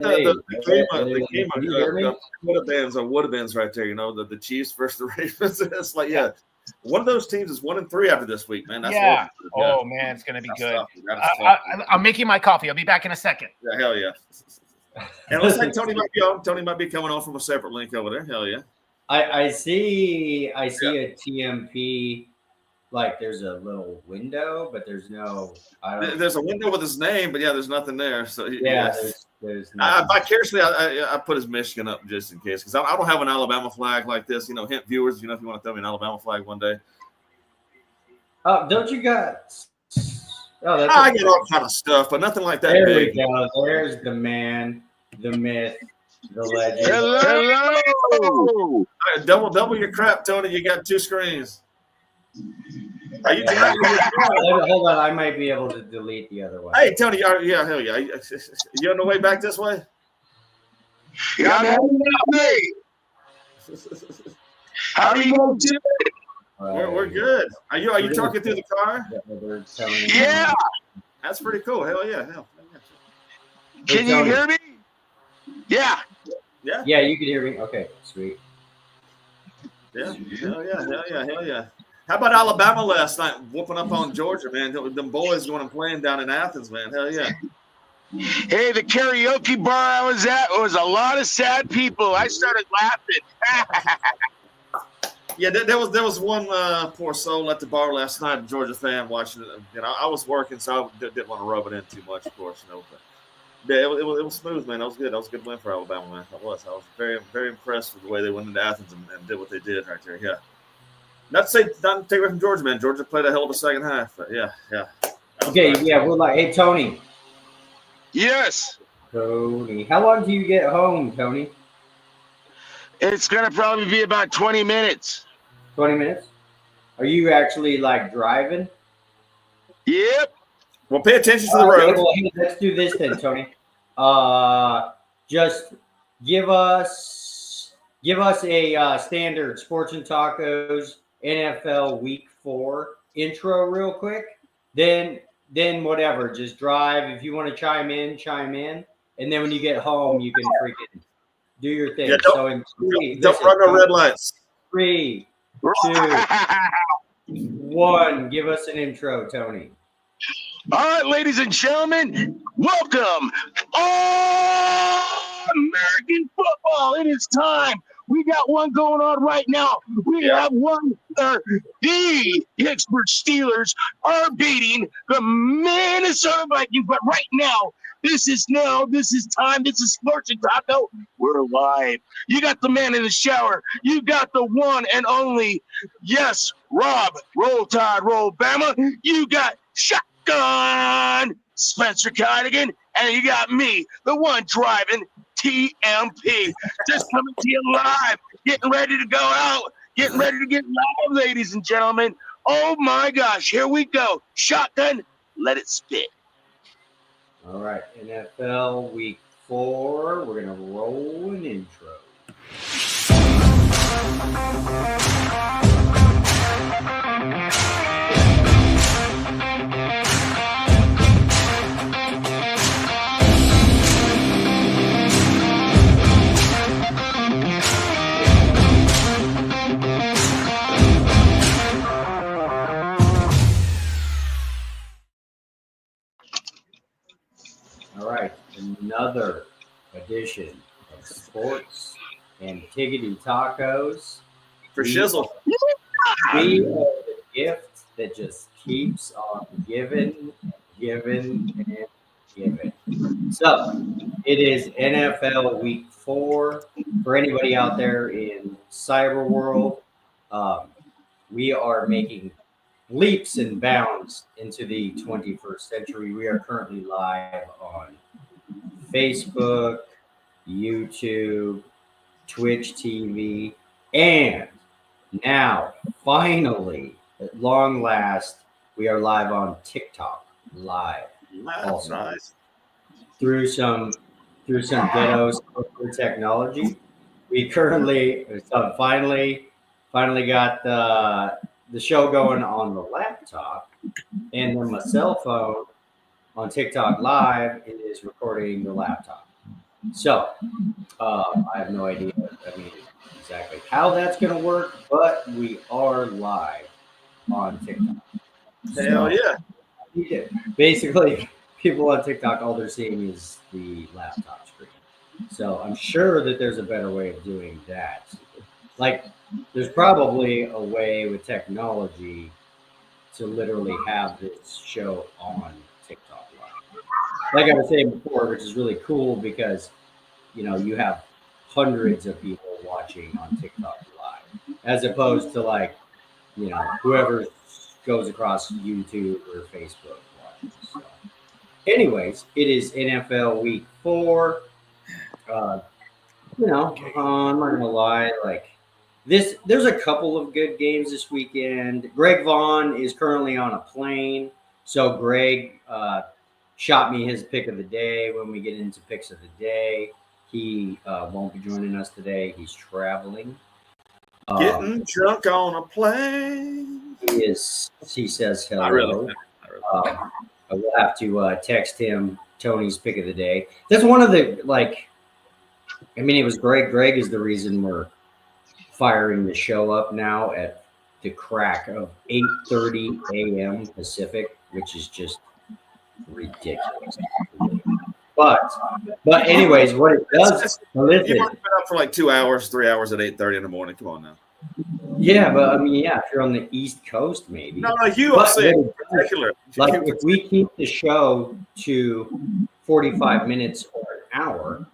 Hey, the game can you hear me? would have been right there. You know, the Chiefs versus the Ravens. It's like, yeah, one of those teams is 1-3 after this week, man. That's Yeah. yeah. Oh man, it's gonna be That's good. tough. That's tough. I'm making my coffee. I'll be back in a second. Yeah, hell yeah. And it looks like Tony might be on. Tony might be coming on from a separate link over there. Hell yeah. I see a TMP. Like there's a little window, but there's no. There's a window with his name, but yeah, there's nothing there. So yeah, there's nothing. Vicariously, I put his Michigan up just in case because I don't have an Alabama flag like this. You know, hint viewers, you know, if you want to throw me an Alabama flag one day. Oh, don't you got? Oh, that's I get all kind of stuff, but nothing like that. There big. we go. There's the man, the myth, the legend. Hello. Right, double your crap, Tony. You got 2 screens. Are you Hold on, I might be able to delete the other one. Hey, Tony, yeah, hell yeah. You on the way back this way? Yeah, I'm heading that way. How are you going to do it? We're good. Are you talking through the car? Yeah. That's pretty cool. Hell yeah. Can you hear me? Yeah. Yeah. Yeah, you can hear me. Okay, sweet. Yeah. Hell yeah. How about Alabama last night whooping up on Georgia, man? Them boys going and playing down in Athens, man. Hell yeah. Hey, the karaoke bar I was at was a lot of sad people. I started laughing. Yeah, there was one poor soul at the bar last night, a Georgia fan watching it. You know, I was working, so I didn't want to rub it in too much, of course. You know, but yeah, it was smooth, man. That was good. That was a good win for Alabama, man. I was very, very impressed with the way they went into Athens and did what they did right there. Yeah. Not to take away from Georgia, man. Georgia played a hell of a second half, but yeah. Okay, yeah, we're like, hey, Tony. Yes. Tony, how long do you get home, Tony? It's gonna probably be about 20 minutes. 20 minutes? Are you actually like driving? Yep. Well, pay attention to the road. Well, hey, let's do this then, Tony. Just give us a standard Sports and Tacos NFL Week 4 intro real quick. Then whatever, just drive. If you want to chime in. And then when you get home, you can freaking do your thing. Yeah, don't run no red lights. 3, 2, 1. Give us an intro, Tony. All right, ladies and gentlemen, welcome all American football. It is time. We got one going on right now. We have one where the Pittsburgh Steelers are beating the Minnesota Vikings. But right now, this is time. This is Sports and Taco. We're live. You got the man in the shower. You got the one and only, yes, Rob, Roll Tide, Roll Bama. You got Shotgun Spencer Cardigan, and you got me, the one driving TMP, just coming to you live, getting ready to go out, getting ready to get live, ladies and gentlemen. Oh my gosh, here we go. Shotgun, let it spit. All right, NFL Week 4. We're gonna roll an intro. All right, another edition of Sports and Tiggity Tacos. For shizzle. We are the gift that just keeps on giving. So, it is NFL Week 4. For anybody out there in cyber world, we are making leaps and bounds into the 21st century. We are currently live on Facebook, YouTube, Twitch TV, and now, finally, at long last, we are live on TikTok live. That's nice. Through some ghetto technology, we currently finally got the show going on the laptop, and then my cell phone on TikTok Live is recording the laptop. So I have no idea. I mean, exactly how that's going to work, but we are live on TikTok. Hell yeah. Basically, people on TikTok, all they're seeing is the laptop screen. So I'm sure that there's a better way of doing that. Like, there's probably a way with technology to literally have this show on TikTok Live. Like I was saying before, which is really cool because you have hundreds of people watching on TikTok Live, as opposed to like whoever goes across YouTube or Facebook watches. So, anyways, it is NFL Week 4. Uh, I'm not gonna lie, like there's a couple of good games this weekend. Greg Vaughn is currently on a plane, so Greg shot me his pick of the day. When we get into picks of the day, he won't be joining us today. He's traveling. Getting drunk on a plane. He says hello. Not really. I will have to text him Tony's pick of the day. That's one of the it was Greg. Greg is the reason we're firing the show up now at the crack of 8:30 a.m. Pacific, which is just ridiculous. But anyways, what it does, listen, You've been up for like 2 hours, 3 hours at 8:30 in the morning. Come on now. Yeah, but if you're on the East Coast, maybe. No, you are saying particular. Like if we keep the show to 45 minutes or an hour,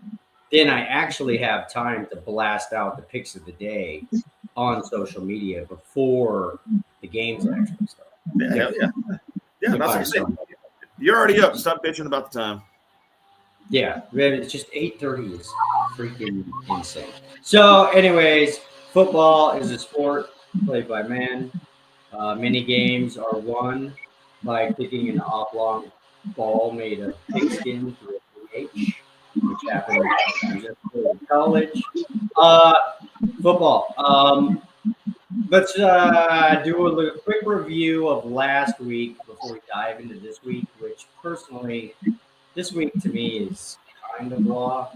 then I actually have time to blast out the picks of the day on social media before the games actually start. Yeah. That's what I'm saying. You're already up. Stop bitching about the time. Yeah, it's just 8:30 is freaking insane. So, anyways, football is a sport played by men. Many games are won by kicking an oblong ball made of pigskin through a pH, which happens in college. Football. Let's do a quick review of last week before we dive into this week, which personally, this week to me is kind of blah.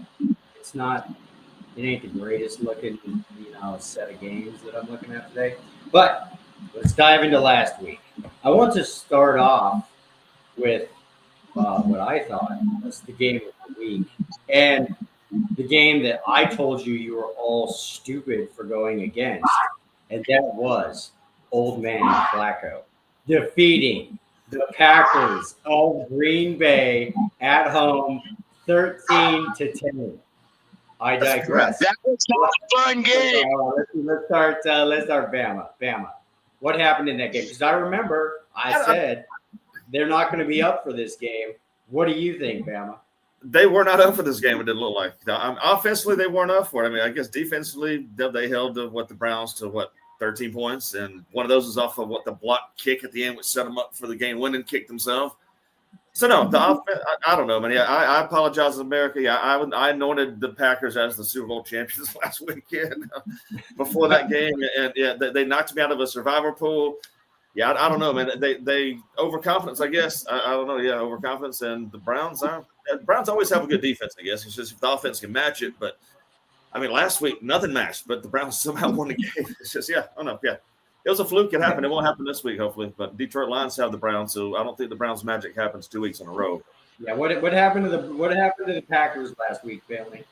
It ain't the greatest looking, set of games that I'm looking at today. But let's dive into last week. I want to start off with what I thought was the game of the week, and the game that I told you were all stupid for going against, and that was Old Man Flacco defeating the Packers of Green Bay at home, 13-10. I digress. That was not a fun game. Let's start Bama. What happened in that game? Because I remember I said they're not going to be up for this game. What do you think, Bama? They were not up for this game. It didn't look like. Offensively, they weren't up for it. I mean, I guess defensively, they held the Browns to 13 points, and one of those was off of the block kick at the end, which set them up for the game-winning kick themselves. So no, the offense. I don't know, man. Yeah, I apologize, America. Yeah, I anointed the Packers as the Super Bowl champions last weekend before that game, and yeah, they knocked me out of a survivor pool. Yeah, I don't know, man. They overconfidence, I guess. I don't know. Yeah, overconfidence, and the Browns always have a good defense, I guess. It's just if the offense can match it. But I mean, last week nothing matched, but the Browns somehow won the game. It's just I don't know. Yeah, it was a fluke. It happened. It won't happen this week, hopefully. But Detroit Lions have the Browns, so I don't think the Browns' magic happens 2 weeks in a row. Yeah, what happened to the Packers last week, family?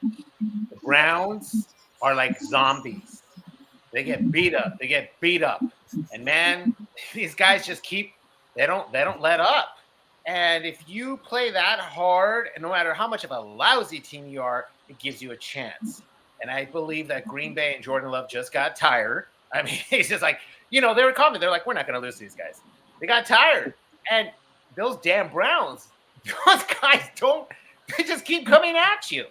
The Browns are like zombies. They get beat up. And man, these guys just they don't let up. And if you play that hard, and no matter how much of a lousy team you are, it gives you a chance. And I believe that Green Bay and Jordan Love just got tired. I mean, he's just like, they were confident. They're like, we're not going to lose to these guys. They got tired. And those damn Browns, those guys they just keep coming at you.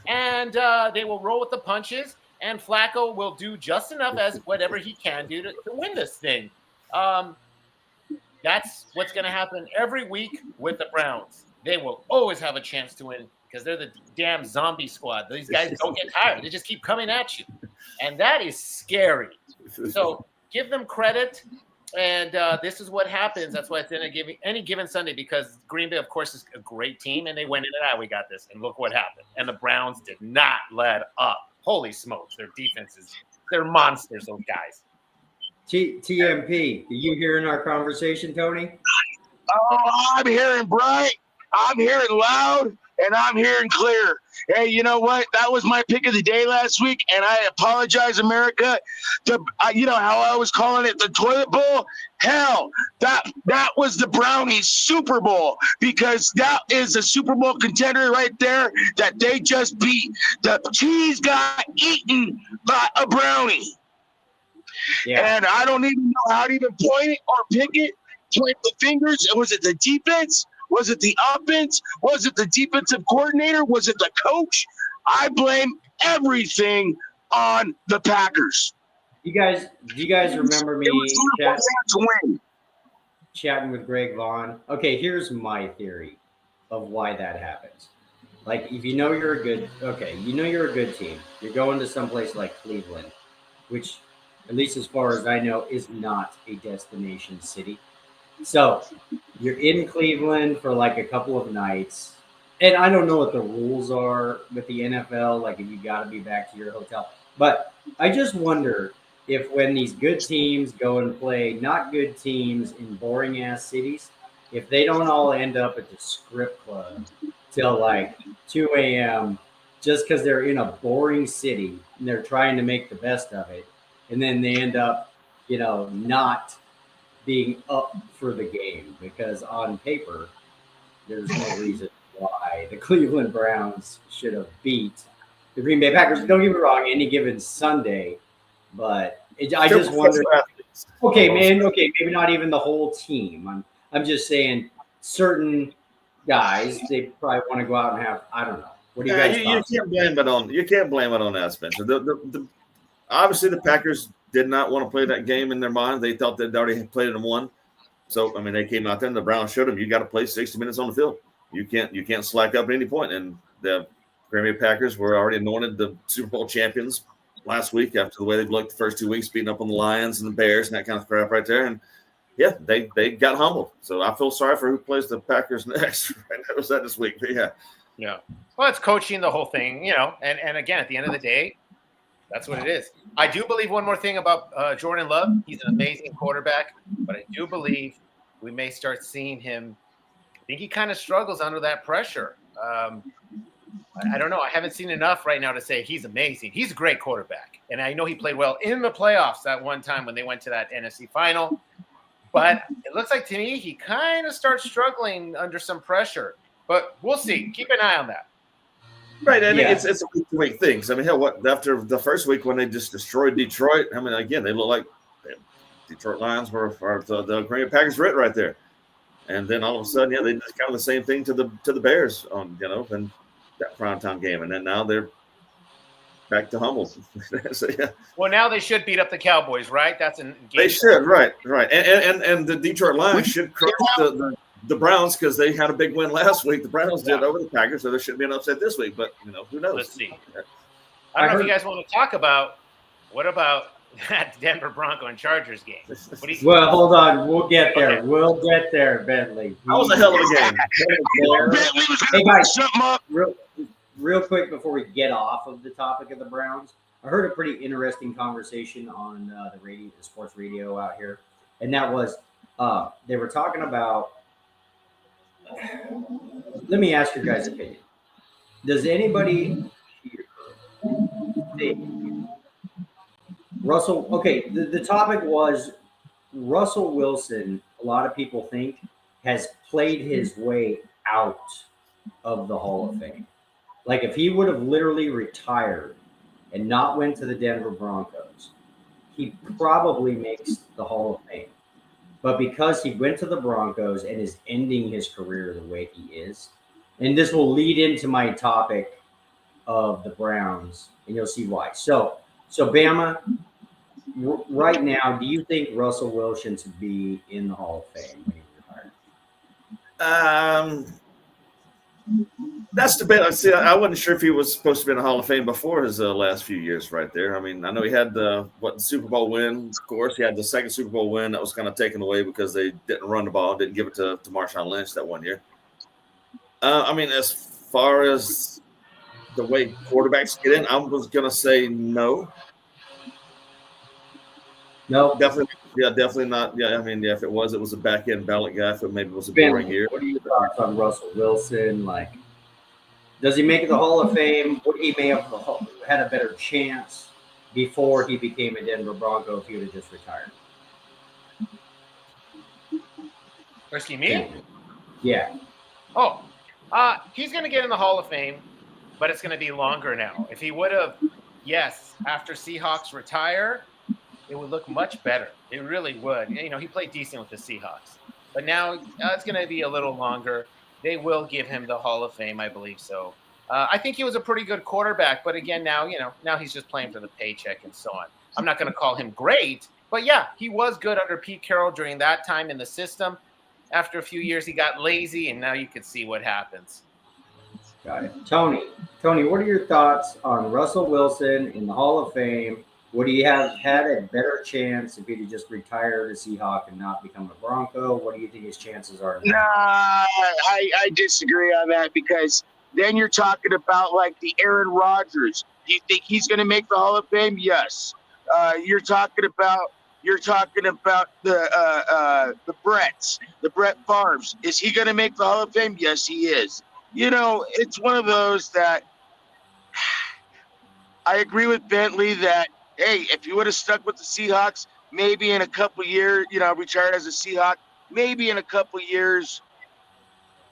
And they will roll with the punches. And Flacco will do just enough as whatever he can do to win this thing. That's what's going to happen every week with the Browns. They will always have a chance to win because they're the damn zombie squad. These guys don't get tired. They just keep coming at you. And that is scary. So give them credit. And this is what happens. That's why it's in any given Sunday, because Green Bay, of course, is a great team, and they went into that. We got this, and look what happened. And the Browns did not let up. Holy smokes, their defenses, they're monsters. Those guys. TMP, did you hear in our conversation, Tony? Oh, I'm hearing bright, I'm hearing loud, and I'm hearing clear. Hey, you know what? That was my pick of the day last week, and I apologize, America. You know how I was calling it the toilet bowl? Hell, that was the Brownies Super Bowl, because that is a Super Bowl contender right there that they just beat. The cheese got eaten by a brownie. Yeah. And I don't even know how to even point it or pick it. Point the fingers. Was it the defense? Was it the offense? Was it the defensive coordinator? Was it the coach? I blame everything on the Packers. Do you guys remember me chatting with Greg Vaughn? Okay, here's my theory of why that happens. Like, if you know you're a good team. You're going to someplace like Cleveland, which, at least as far as I know, is not a destination city. So you're in Cleveland for like a couple of nights. And I don't know what the rules are with the NFL, like if you got to be back to your hotel. But I just wonder if when these good teams go and play not good teams in boring ass cities, if they don't all end up at the script club till like 2 a.m. just because they're in a boring city and they're trying to make the best of it. And then they end up, not being up for the game because on paper, there's no reason why the Cleveland Browns should have beat the Green Bay Packers. Don't get me wrong, any given Sunday, but I just wonder. Okay, man. Okay, maybe not even the whole team. I'm just saying certain guys they probably want to go out and have. I don't know. What do you guys? You can't blame it on that, Spencer. Obviously the Packers did not want to play that game in their mind. They thought they'd already played it and won. So I mean, they came out there and the Browns showed them you got to play 60 minutes on the field. You can't slack up at any point. And the Green Bay Packers were already anointed the Super Bowl champions last week after the way they looked the first 2 weeks, beating up on the Lions and the Bears and that kind of crap right there. And yeah, they got humbled. So I feel sorry for who plays the Packers next. That was that this week. But yeah. Yeah. Well, it's coaching the whole thing, and again, at the end of the day, that's what it is. I do believe one more thing about Jordan Love. He's an amazing quarterback, but I do believe we may start seeing him. I think he kind of struggles under that pressure. I don't know. I haven't seen enough right now to say he's amazing. He's a great quarterback, and I know he played well in the playoffs that one time when they went to that NFC final. But it looks like to me he kind of starts struggling under some pressure. But we'll see. Keep an eye on that. Right, and it's a week thing. I mean, hell, after the first week when they just destroyed Detroit, I mean, again, they look like Detroit Lions were the Green Bay Packers right there, and then all of a sudden, they did kind of the same thing to the Bears on and that primetime game, and then now they're back to humble. So, yeah. Well, now they should beat up the Cowboys, right? That's in. They should, right, and the Detroit Lions should crush the Browns because they had a big win last week. The Browns did over the Packers, so there shouldn't be an upset this week. But who knows? Let's see. I don't know if you guys want to talk about what about that Denver Bronco and Chargers game. Well, hold on, we'll get there. Okay. We'll get there, Bentley. That was a hell of a game. Hey guys, real quick before we get off of the topic of the Browns, I heard a pretty interesting conversation on the sports radio out here, and that was they were talking about. Let me ask your guys' opinion. Does anybody think Russell? Okay, the topic was Russell Wilson. A lot of people think has played his way out of the Hall of Fame. Like if he would have literally retired and not went to the Denver Broncos, he probably makes the Hall of Fame. But because he went to the Broncos and is ending his career the way he is, and this will lead into my topic of the Browns, and you'll see why. So Bama, right now, do you think Russell Wilson should be in the Hall of Fame when he retired? That's the bit. I see. I wasn't sure if he was supposed to be in the Hall of Fame before his last few years, right there. I mean, I know he had the Super Bowl win. Of course, he had the second Super Bowl win that was kind of taken away because they didn't run the ball, didn't give it to Marshawn Lynch that one year. I mean, as far as the way quarterbacks get in, I was gonna say no. No, Definitely, yeah, definitely not. Yeah, I mean, yeah, if it was a back end ballot guy. If it maybe was a Ben, boring year. what are your thoughts on Russell Wilson? Like, does he make the Hall of Fame? Would he may have had a better chance before he became a Denver Bronco if he would have just retired? Risky me? Yeah. Oh, he's going to get in the Hall of Fame, but it's going to be longer now. If he would have, yes, after Seahawks retire, it would look much better. It really would. You know, he played decent with the Seahawks, but now it's going to be a little longer. They will give him the Hall of Fame, I believe so. I think he was a pretty good quarterback, but again, now he's just playing for the paycheck and so on. I'm not going to call him great, but yeah, he was good under Pete Carroll during that time in the system. After a few years, he got lazy, and now you can see what happens. Got it. Tony, what are your thoughts on Russell Wilson in the Hall of Fame? Would he have had a better chance if he'd just retired a Seahawk and not become a Bronco? What do you think his chances are now? Nah, I disagree on that because then you're talking about like the Aaron Rodgers. Do you think he's going to make the Hall of Fame? Yes. You're talking about the Brett Favres. Is he going to make the Hall of Fame? Yes, he is. You know, it's one of those that I agree with Bentley that, hey, if you would have stuck with the Seahawks, maybe in a couple years, retired as a Seahawk, maybe in a couple years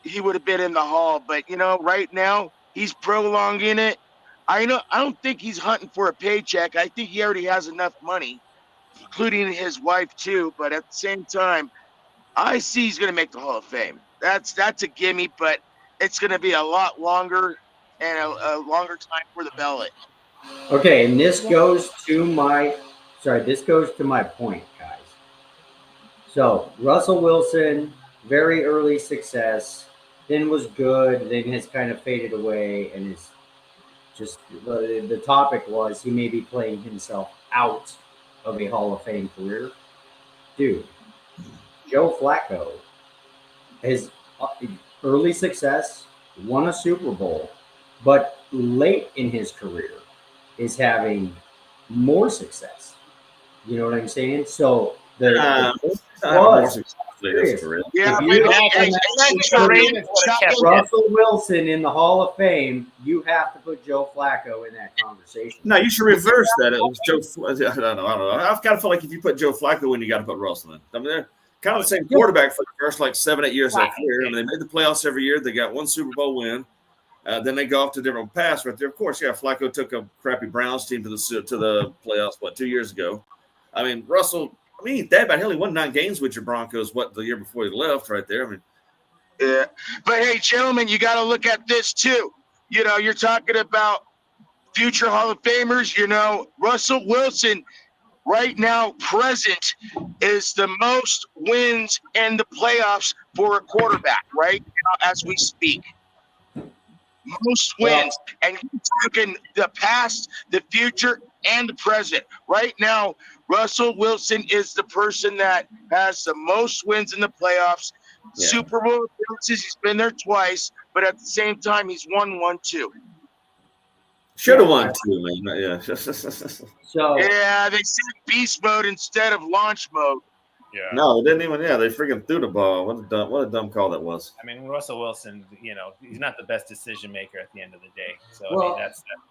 he would have been in the Hall. But, right now he's prolonging it. I don't think he's hunting for a paycheck. I think he already has enough money, including his wife too. But at the same time, I see he's going to make the Hall of Fame. That's a gimme, but it's going to be a lot longer and a longer time for the ballot. Okay, and this goes to my point, guys. So Russell Wilson, very early success, then was good, then has kind of faded away, and is just the topic was he may be playing himself out of a Hall of Fame career. Dude, Joe Flacco has early success, won a Super Bowl, but late in his career is having more success. You know what I'm saying? So Yeah, Russell Wilson in the Hall of Fame, you have to put Joe Flacco in that conversation. No, you should reverse that. It was Joe. I don't know. I kind of feel like if you put Joe Flacco in, you got to put Russell in. I mean, they're kind of the same quarterback for the first 7-8 years of their career. I mean, they made the playoffs every year. They got one Super Bowl win. Then they go off to different paths right there. Of course, yeah, Flacco took a crappy Browns team to the playoffs, 2 years ago. I mean, Russell, he ain't that bad. Hell, he won 9 games with your Broncos, the year before he left right there. I mean, yeah. But, hey, gentlemen, you got to look at this, too. You're talking about future Hall of Famers. Russell Wilson right now present is the most wins in the playoffs for a quarterback, right now as we speak. Most wins, and you're talking the past, the future, and the present. Right now, Russell Wilson is the person that has the most wins in the playoffs. Yeah. Super Bowl appearances, he's been there twice, but at the same time, he's won 1 too. Should have won 2, man. Yeah. Yeah, they said beast mode instead of launch mode. Yeah. No, they didn't even. Yeah, they freaking threw the ball. What a dumb call that was. I mean, Russell Wilson, he's not the best decision maker at the end of the day. So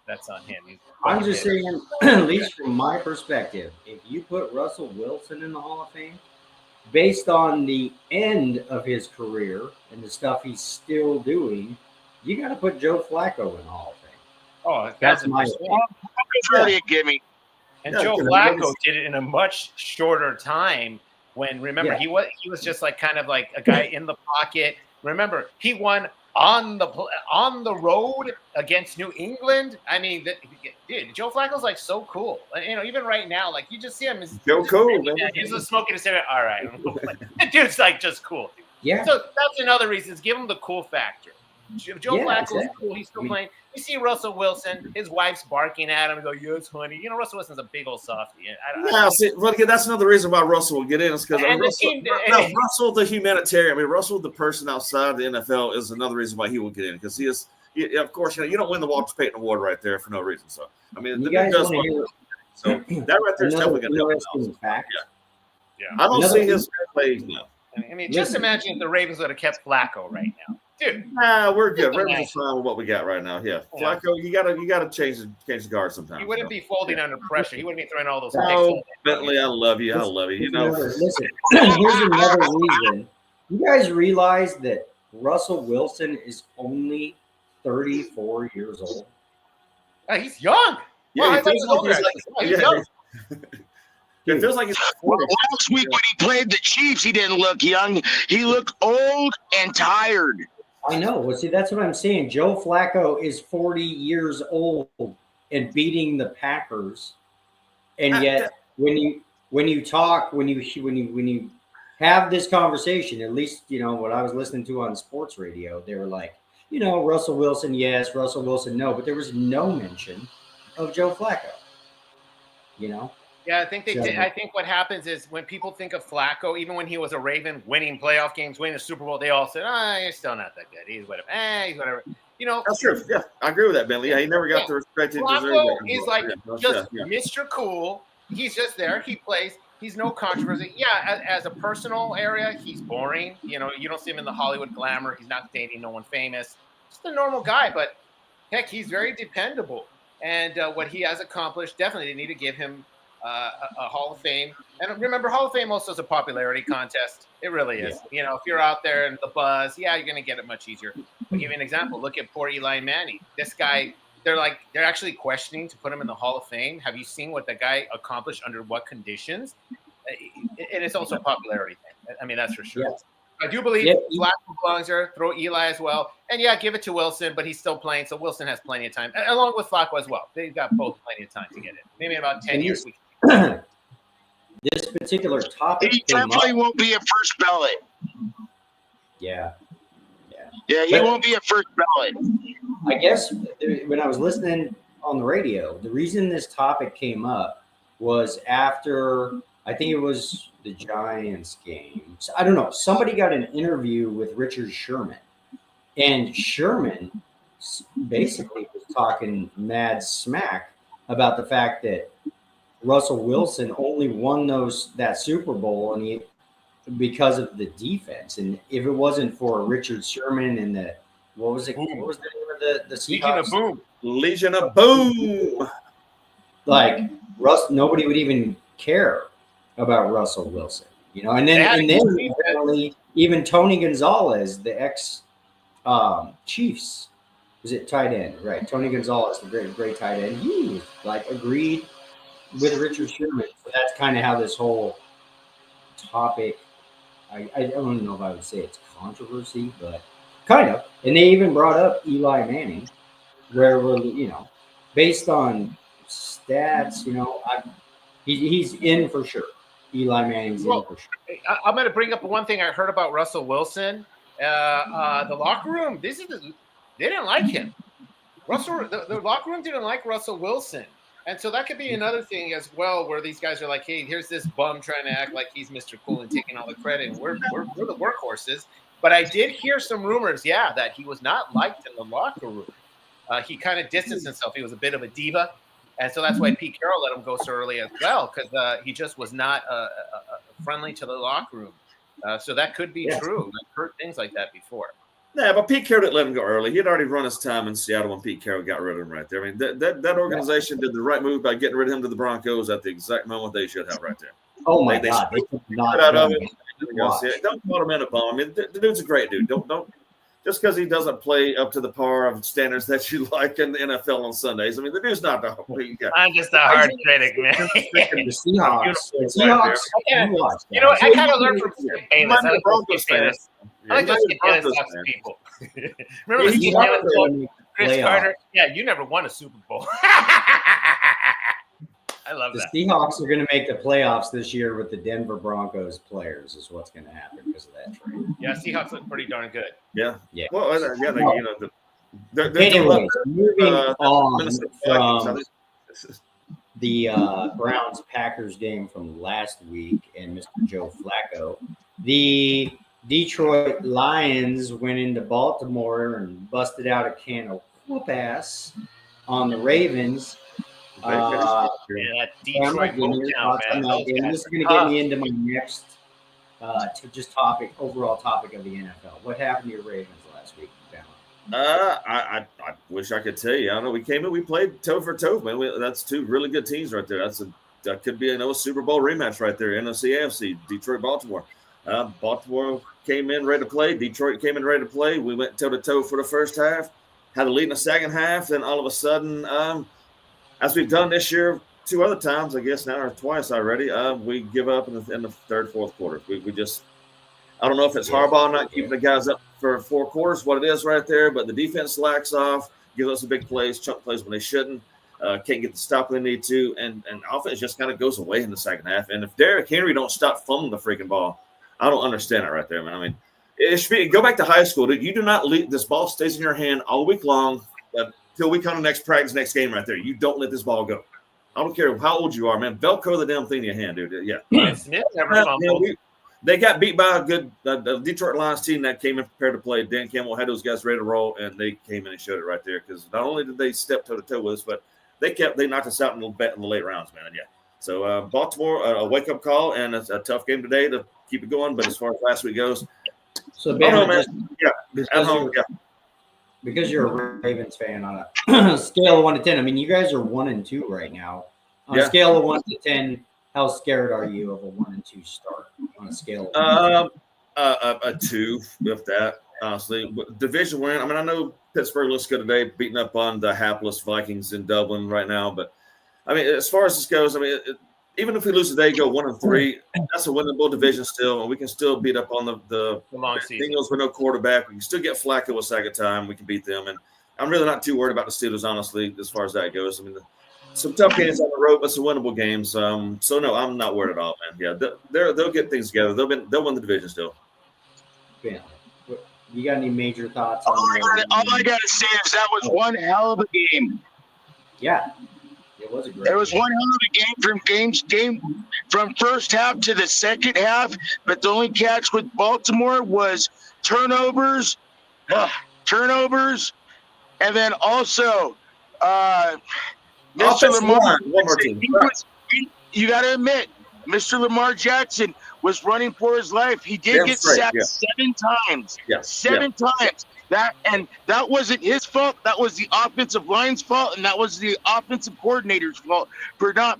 that's on him. I'm just saying, at least from my perspective, if you put Russell Wilson in the Hall of Fame, based on the end of his career and the stuff he's still doing, you got to put Joe Flacco in the Hall of Fame. Oh, that's my opinion. It's really a gimme. And Joe Flacco did it in a much shorter time. When remember he was just kind of like a guy in the pocket. Remember he won on the road against New England. I mean, dude, Joe Flacco's so cool. Even right now, you just see him. Joe cool. He's just smoking a cigarette. All right, the dude's just cool. Yeah. So that's another reason. Give him the cool factor. Joe Yeah, Flacco's exactly. cool. He's still playing. You see Russell Wilson, his wife's barking at him and go, yes, honey. You know, Russell Wilson's a big old softie. Yeah, see, but again, that's another reason why Russell will get in. Is because And the Russell, team- Russell, the humanitarian. I mean, Russell, the person outside the NFL, is another reason why he will get in because he is. Of course, you don't win the Walter Payton Award right there for no reason. So, I mean, You guys want to hear so that right there is another definitely going to help. interesting fact? Yeah. I don't Another see his plays now. I mean, just imagine if the Ravens would have kept Flacco right now, dude. Nah, we're good. Just Ravens imagine. is fine with what we got right now. Yeah, Flacco, you gotta change the guard sometimes. He wouldn't be folding under pressure. He wouldn't be throwing all those Oh, picks. Bentley, I love you. I love you. You know, Listen, here's another reason. You guys realize that Russell Wilson is only 34 years old? He's young. yeah, Well, I it thought feels he was like older, he's like, actually. He's young. it feels like he's Well, last week when he played the Chiefs, he didn't look young. He looked old and tired. I know. Well, see, that's what I'm saying. Joe Flacco is 40 years old and beating the Packers, and yet when you have this conversation, at least what I was listening to on sports radio, they were like, Russell Wilson, yes, Russell Wilson, no, but there was no mention of Joe Flacco. Yeah, I think they did. I think what happens is when people think of Flacco, even when he was a Raven, winning playoff games, winning the Super Bowl, they all said, he's still not that good. He's whatever. He's whatever. That's true. Yeah, I agree with that, Bentley. Yeah, he never got the respect he deserved. Flacco is like Mr. Cool. He's just there. He plays. He's no controversy. Yeah, as a personal area, he's boring. You don't see him in the Hollywood glamour. He's not dating no one famous. Just a normal guy, but heck, he's very dependable. And what he has accomplished, definitely they need to give him a Hall of Fame. And remember, Hall of Fame also is a popularity contest. It really is. Yeah. If you're out there in the buzz, you're going to get it much easier. I'll give you an example. Look at poor Eli Manning. This guy, they're actually questioning to put him in the Hall of Fame. Have you seen what the guy accomplished under what conditions? And it's also a popularity thing. I mean, that's for sure. Yeah. I do believe Flacco belongs there. Throw Eli as well. And give it to Wilson, but he's still playing. So Wilson has plenty of time, along with Flacco as well. They've got both plenty of time to get it. Maybe in about 10 years. This particular topic He definitely won't be a first ballot. Yeah, he won't be a first ballot. I guess when I was listening on the radio, the reason this topic came up was after, I think it was the Giants game. So, I don't know. Somebody got an interview with Richard Sherman, and Sherman basically was talking mad smack about the fact that Russell Wilson only won that Super Bowl because of the defense. And if it wasn't for Richard Sherman and what was the name of the Seahawks? Legion of Boom. Like nobody would even care about Russell Wilson, And then apparently even Tony Gonzalez, the ex Chiefs, was it tight end? Right, Tony Gonzalez, the great tight end. He agreed with Richard Sherman. So that's kind of how this whole topic, I don't know if I would say it's controversy, but kind of. And they even brought up Eli Manning, where based on stats, he's in for sure. Eli Manning's in for sure. I'm going to bring up one thing I heard about Russell Wilson. The locker room, they didn't like him. The locker room didn't like Russell Wilson. And so that could be another thing as well, where these guys are like, hey, here's this bum trying to act like he's Mr. Cool and taking all the credit. And we're the workhorses. But I did hear some rumors, that he was not liked in the locker room. He kind of distanced himself. He was a bit of a diva. And so that's why Pete Carroll let him go so early as well, because he just was not friendly to the locker room. So that could be true. I've heard things like that before. Yeah, but Pete Carroll didn't let him go early. He had already run his time in Seattle when Pete Carroll got rid of him right there. I mean, that organization did the right move by getting rid of him to the Broncos at the exact moment they should have right there. Oh, my God. They could not out of it. Don't put him in a bum. I mean, the dude's a great dude. Don't just because he doesn't play up to the par of standards that you like in the NFL on Sundays. I mean, the dude's not the I'm just a hard critic, man. The Seahawks. I kind of learned from Skip Bayless. I like to Skip Bayless talks to people. Remember Skip Bayless told Chris Carter, you never won a Super Bowl. I love The that. Seahawks are going to make the playoffs this year with the Denver Broncos players. Is what's going to happen because of that trade. Yeah, Seahawks look pretty darn good. Yeah. Yeah. Well, yeah, they, you know, they're Anyways, moving the on Minnesota Vikings, I from think. the Browns Packers game from last week and Mr. Joe Flacco, the Detroit Lions went into Baltimore and busted out a can of whoop ass on the Ravens. Yeah, that Sam, Detroit give me your Motown, thoughts on man. that Those game. guys This is are going to get tough. me into my next overall topic of the NFL. What happened to your Ravens last week, Sam? I wish I could tell you. I don't know. We came in, we played toe for toe, man. That's two really good teams right there. That could be another Super Bowl rematch right there. NFC, AFC, Detroit, Baltimore. Baltimore came in ready to play. Detroit came in ready to play. We went toe to toe for the first half. Had a lead in the second half. Then all of a sudden, as we've done this year, 2 other times, I guess now or twice already, we give up in the third, fourth quarter. We just. I don't know if it's Harbaugh not keeping the guys up for 4 quarters, what it is right there, but the defense slacks off, gives us a big plays, chunk plays when they shouldn't, can't get the stop when they need to, and offense just kind of goes away in the second half. And if Derrick Henry don't stop fumbling the freaking ball, I don't understand it right there, man. I mean, it should be go back to high school. Dude. You do not leave this ball stays in your hand all week long until we come to next practice, next game right there. You don't let this ball go. I don't care how old you are, man. Velcro the damn thing in your hand, dude. Yeah. And Smith never fumbled. They got beat by a good Detroit Lions team that came in prepared to play. Dan Campbell had those guys ready to roll, and they came in and showed it right there. Because not only did they step toe to toe with us, but they knocked us out in the late rounds, man. Yeah. So Baltimore, a wake up call, and it's a tough game today to keep it going. But as far as last week goes, So Ben, because you're a Ravens fan on a scale of 1 to 10. I mean, you guys are 1 and 2 right now. On a scale of 1 to 10. How scared are you of a 1 and 2 start on a scale of a 2, if that, honestly. Division win. I mean, I know Pittsburgh looks good today, beating up on the hapless Vikings in Dublin right now. But, I mean, as far as this goes, I mean, even if we lose today, go 1 and 3, that's a winnable division still, and we can still beat up on the long season. Bengals with no quarterback. We can still get Flacco a second time. We can beat them. And I'm really not too worried about the Steelers, honestly, as far as that goes. I mean, some tough games on the road, but some winnable games. So no, I'm not worried at all, man. Yeah, they'll get things together. They'll win the division still. Yeah. You got any major thoughts All on I gotta say is that was one hell of a game. Yeah, it was a great. It was one hell of a game from first half to the second half. But the only catch with Baltimore was turnovers, and then also Mr. Lamar. You got to admit, Mr. Lamar Jackson was running for his life. He did get sacked 7 times. Seven times. That wasn't his fault. That was the offensive line's fault, and that was the offensive coordinator's fault for not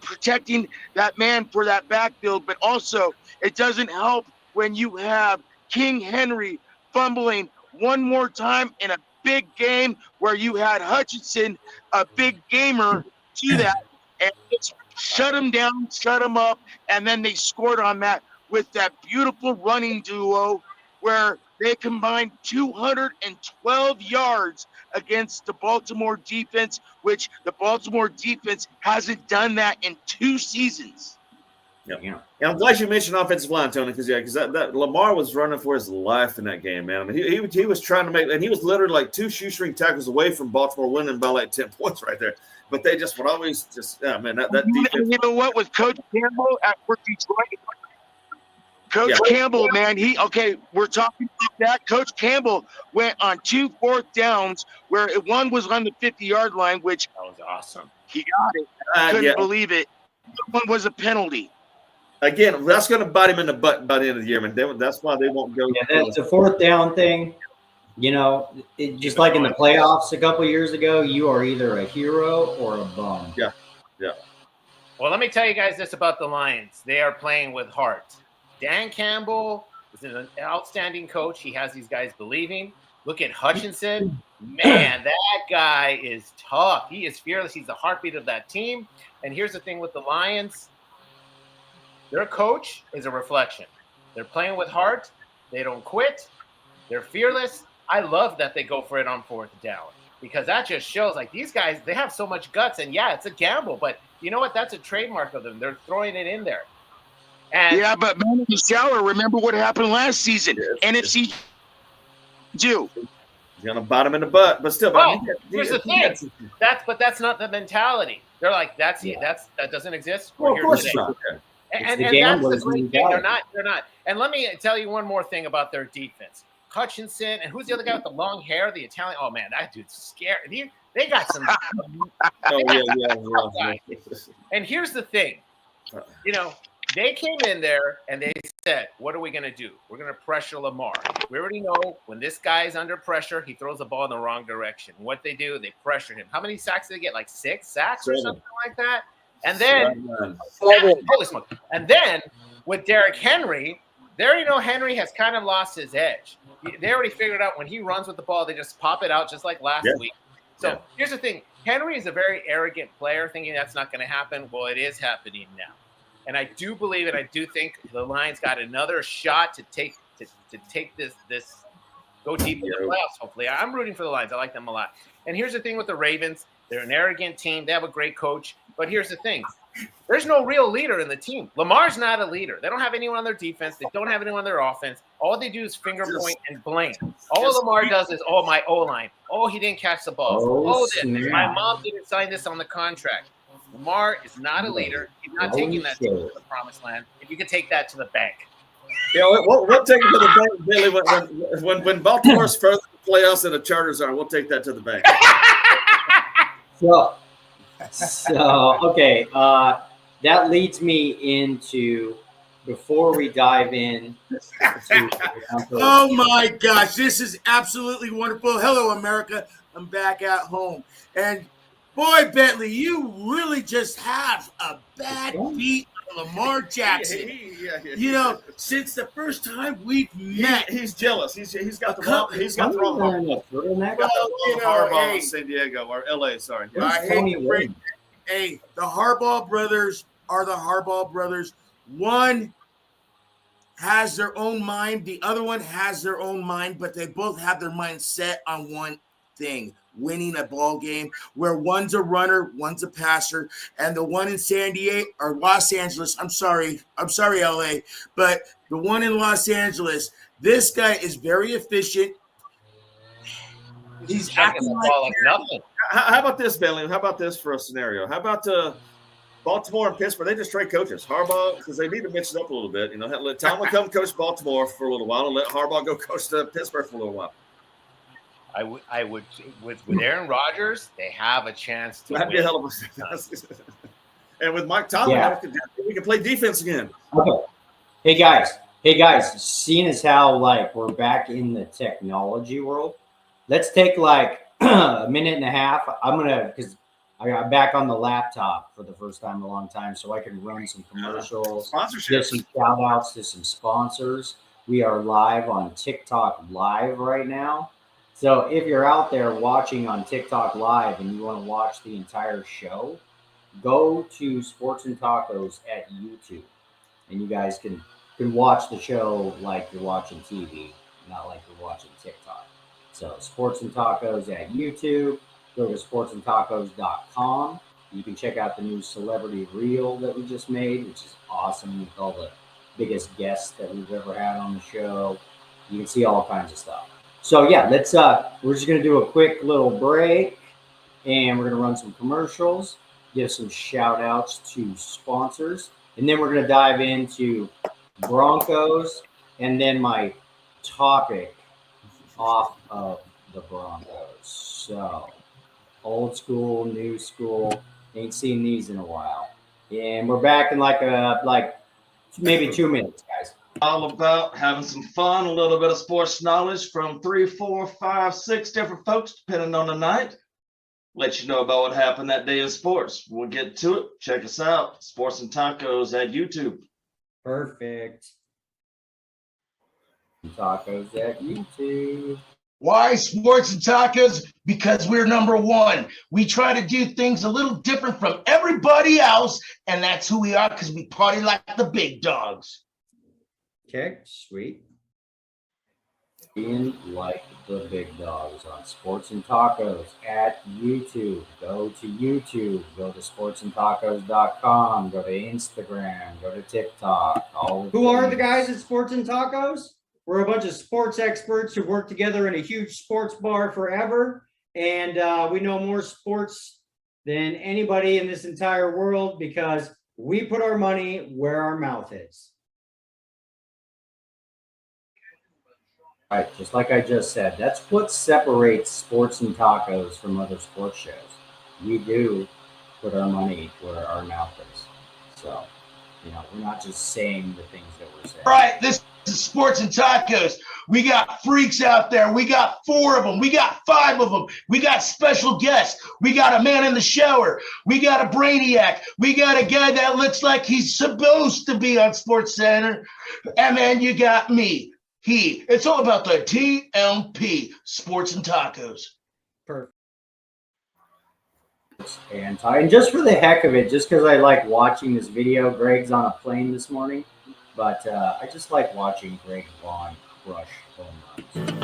protecting that man for that backfield. But also, it doesn't help when you have King Henry fumbling one more time in a big game where you had Hutchinson, a big gamer, to that, and it's shut him down, shut him up, and then they scored on that with that beautiful running duo where they combined 212 yards against the Baltimore defense, which the Baltimore defense hasn't done that in 2 seasons. Yeah, I'm glad you mentioned offensive line, Tony, because that Lamar was running for his life in that game, man. I mean, he was trying to make, and he was literally like 2 shoestring tackles away from Baltimore winning by like 10 points right there. But they just would always just, man, that defense. You know what, with Coach Campbell at Detroit, Coach Campbell, man, we're talking about that. Coach Campbell went on 2 4th downs where one was on the 50-yard line, which that was awesome. He got it. Couldn't believe it. One was a penalty. Again, that's going to bite him in the butt by the end of the year, man. That's why they won't go. Yeah, that's the 4th down thing. You know, just like in the playoffs a couple years ago, you are either a hero or a bum. Yeah. Well, let me tell you guys this about the Lions. They are playing with heart. Dan Campbell is an outstanding coach. He has these guys believing. Look at Hutchinson. Man, that guy is tough. He is fearless. He's the heartbeat of that team. And here's the thing with the Lions. Their coach is a reflection. They're playing with heart. They don't quit. They're fearless. I love that they go for it on 4th down. because that just shows like these guys, they have so much guts, and yeah, it's a gamble, but you know what? That's a trademark of them. They're throwing it in there. And Yeah, but man, the shower. Remember what happened last season? NFC 2. He's gonna bite him in the butt, but still. well, here's the thing. That's not the mentality. They're like, that doesn't exist. Well, We're of here course today. it's not. And the that's the gamblers' great thing. mentality. They're not. And let me tell you one more thing about their defense. Hutchinson, and who's the other guy with the long hair, the Italian? Oh man, that dude's scary. They got some. Oh yeah. And here's the thing, you know, they came in there and they said, "What are we going to do? We're going to pressure Lamar." We already know when this guy's under pressure, he throws the ball in the wrong direction. What they do, they pressure him. How many sacks did they get? Like 6 sacks or something like that. And then, holy smoke! And then with Derrick Henry, they already know Henry has kind of lost his edge. They already figured out when he runs with the ball, they just pop it out just like last week. So here's the thing: Henry is a very arrogant player, thinking that's not going to happen. Well, it is happening now. And I do believe it. I do think the Lions got another shot to take this go deep in the playoffs. Hopefully, I'm rooting for the Lions. I like them a lot. And here's the thing with the Ravens: they're an arrogant team. They have a great coach. But here's the thing: there's no real leader in the team. Lamar's not a leader. They don't have anyone on their defense. They don't have anyone on their offense. All they do is finger point and blame. All Lamar does is, "Oh, my O-line. Oh, he didn't catch the ball. My mom didn't sign this on the contract." Lamar is not a leader. He's not taking that to the promised land. If you could take that to the bank. Yeah, we'll take it to the bank, Billy. When Baltimore's further in the playoffs than the Chargers are, we'll take that to the bank. So okay, that leads me into before we dive in. Oh my gosh, this is absolutely wonderful. Hello, America. I'm back at home. And boy, Bentley, you really just have a bad beat on Lamar Jackson. You know, since the first time we've met. He's jealous. He's got the wrong. He's got the wrong. Harbaugh in San Diego or LA. Sorry. I hate to break. Hey, the Harbaugh brothers are the Harbaugh brothers. One has their own mind. The other one has their own mind, but they both have their mind set on one thing: winning a ball game, where one's a runner, one's a passer. And the one in San Diego or Los Angeles, I'm sorry, LA, but the one in Los Angeles, this guy is very efficient. He's acting like nothing. How about this, Bentley? How about this for a scenario? How about Baltimore and Pittsburgh? They just trade coaches. Harbaugh, because they need to mix it up a little bit. You know, let Tomlin come coach Baltimore for a little while, and let Harbaugh go coach Pittsburgh for a little while. I would with Aaron Rodgers, they have a chance to That'd win. be a hell of a and with Mike Tomlin, we can play defense again. Okay. Hey guys, seeing as how like we're back in the technology world, let's take like a minute and a half. Because I got back on the laptop for the first time in a long time, so I can run some commercials, give some shout outs to some sponsors. We are live on TikTok Live right now. So if you're out there watching on TikTok Live and you want to watch the entire show, go to Sports and Tacos at YouTube, and you guys can watch the show like you're watching TV, not like you're watching TikTok. So Sports and Tacos at YouTube. Go to sportsandtacos.com. You can check out the new celebrity reel that we just made, which is awesome with all the biggest guests that we've ever had on the show. You can see all kinds of stuff. So yeah, let's we're just gonna do a quick little break, and we're gonna run some commercials, give some shout outs to sponsors, and then we're gonna dive into Broncos and then my topic off of the Broncos. So old school, new school, ain't seen these in a while. And we're back in like maybe 2 minutes, guys. All about having some fun, a little bit of sports knowledge from 3, 4, 5, 6 different folks, depending on the night. Let you know about what happened that day in sports. We'll get to it. Check us out. Sports and Tacos at YouTube. Perfect. Tacos at YouTube. Why Sports and Tacos? Because we're number one. We try to do things a little different from everybody else, and that's who we are, because we party like the big dogs. Okay, sweet. like the big dogs on Sports and Tacos at YouTube. Go to YouTube, go to sportsandtacos.com, go to Instagram, go to TikTok. Who are the guys at Sports and Tacos? We're a bunch of sports experts who work together in a huge sports bar forever, and we know more sports than anybody in this entire world because we put our money where our mouth is. Right, just like I just said, that's what separates Sports and Tacos from other sports shows. We do put our money where our mouth is. So, we're not just saying the things that we're saying. Right, this is Sports and Tacos. We got freaks out there. We got 4 of them. We got 5 of them. We got special guests. We got a man in the shower. We got a brainiac. We got a guy that looks like he's supposed to be on Sports Center. And then you got me. It's all about the TMP, Sports and Tacos. Perfect. And just for the heck of it, just because I like watching this video, Greg's on a plane this morning, but I just like watching Greg Vaughn crush home runs. This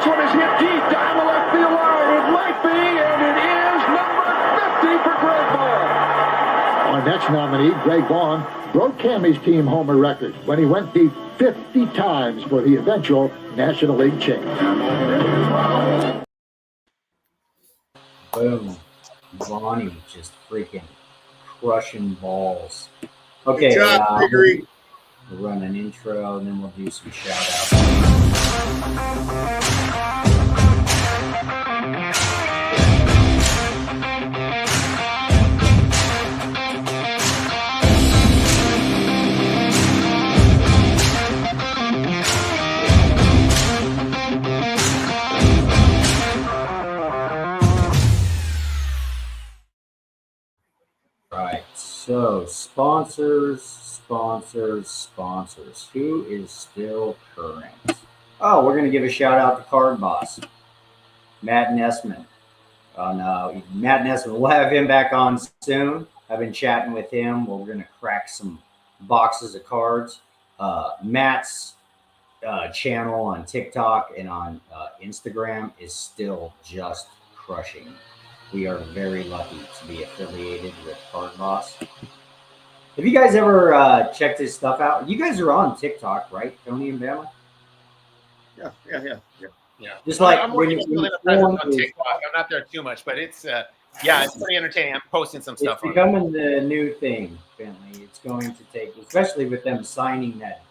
one is hit deep down the left field line. It might be, and it is number 50 for Greg Vaughn. Our next nominee, Greg Vaughn, broke Cammy's team homer record when he went deep 50 times for the eventual National League change. Boom. Vonnie just freaking crushing balls. Okay, Good job, Gregory. We'll run an intro and then we'll do some shout outs. Right, so sponsors. Who is still current? Oh, we're going to give a shout out to Card Boss, Matt Nessman. Matt Nessman, we'll have him back on soon. I've been chatting with him. Well, we're going to crack some boxes of cards. Matt's channel on TikTok and on Instagram is still just crushing. We are very lucky to be affiliated with Card Boss. Have you guys ever checked his stuff out? You guys are on TikTok, right, Tony and Bama? Yeah. Just like I'm working on TikTok. I'm not there too much, but it's it's pretty entertaining. I'm posting some stuff. It's becoming the new thing, Bentley. It's going to take, especially with them signing that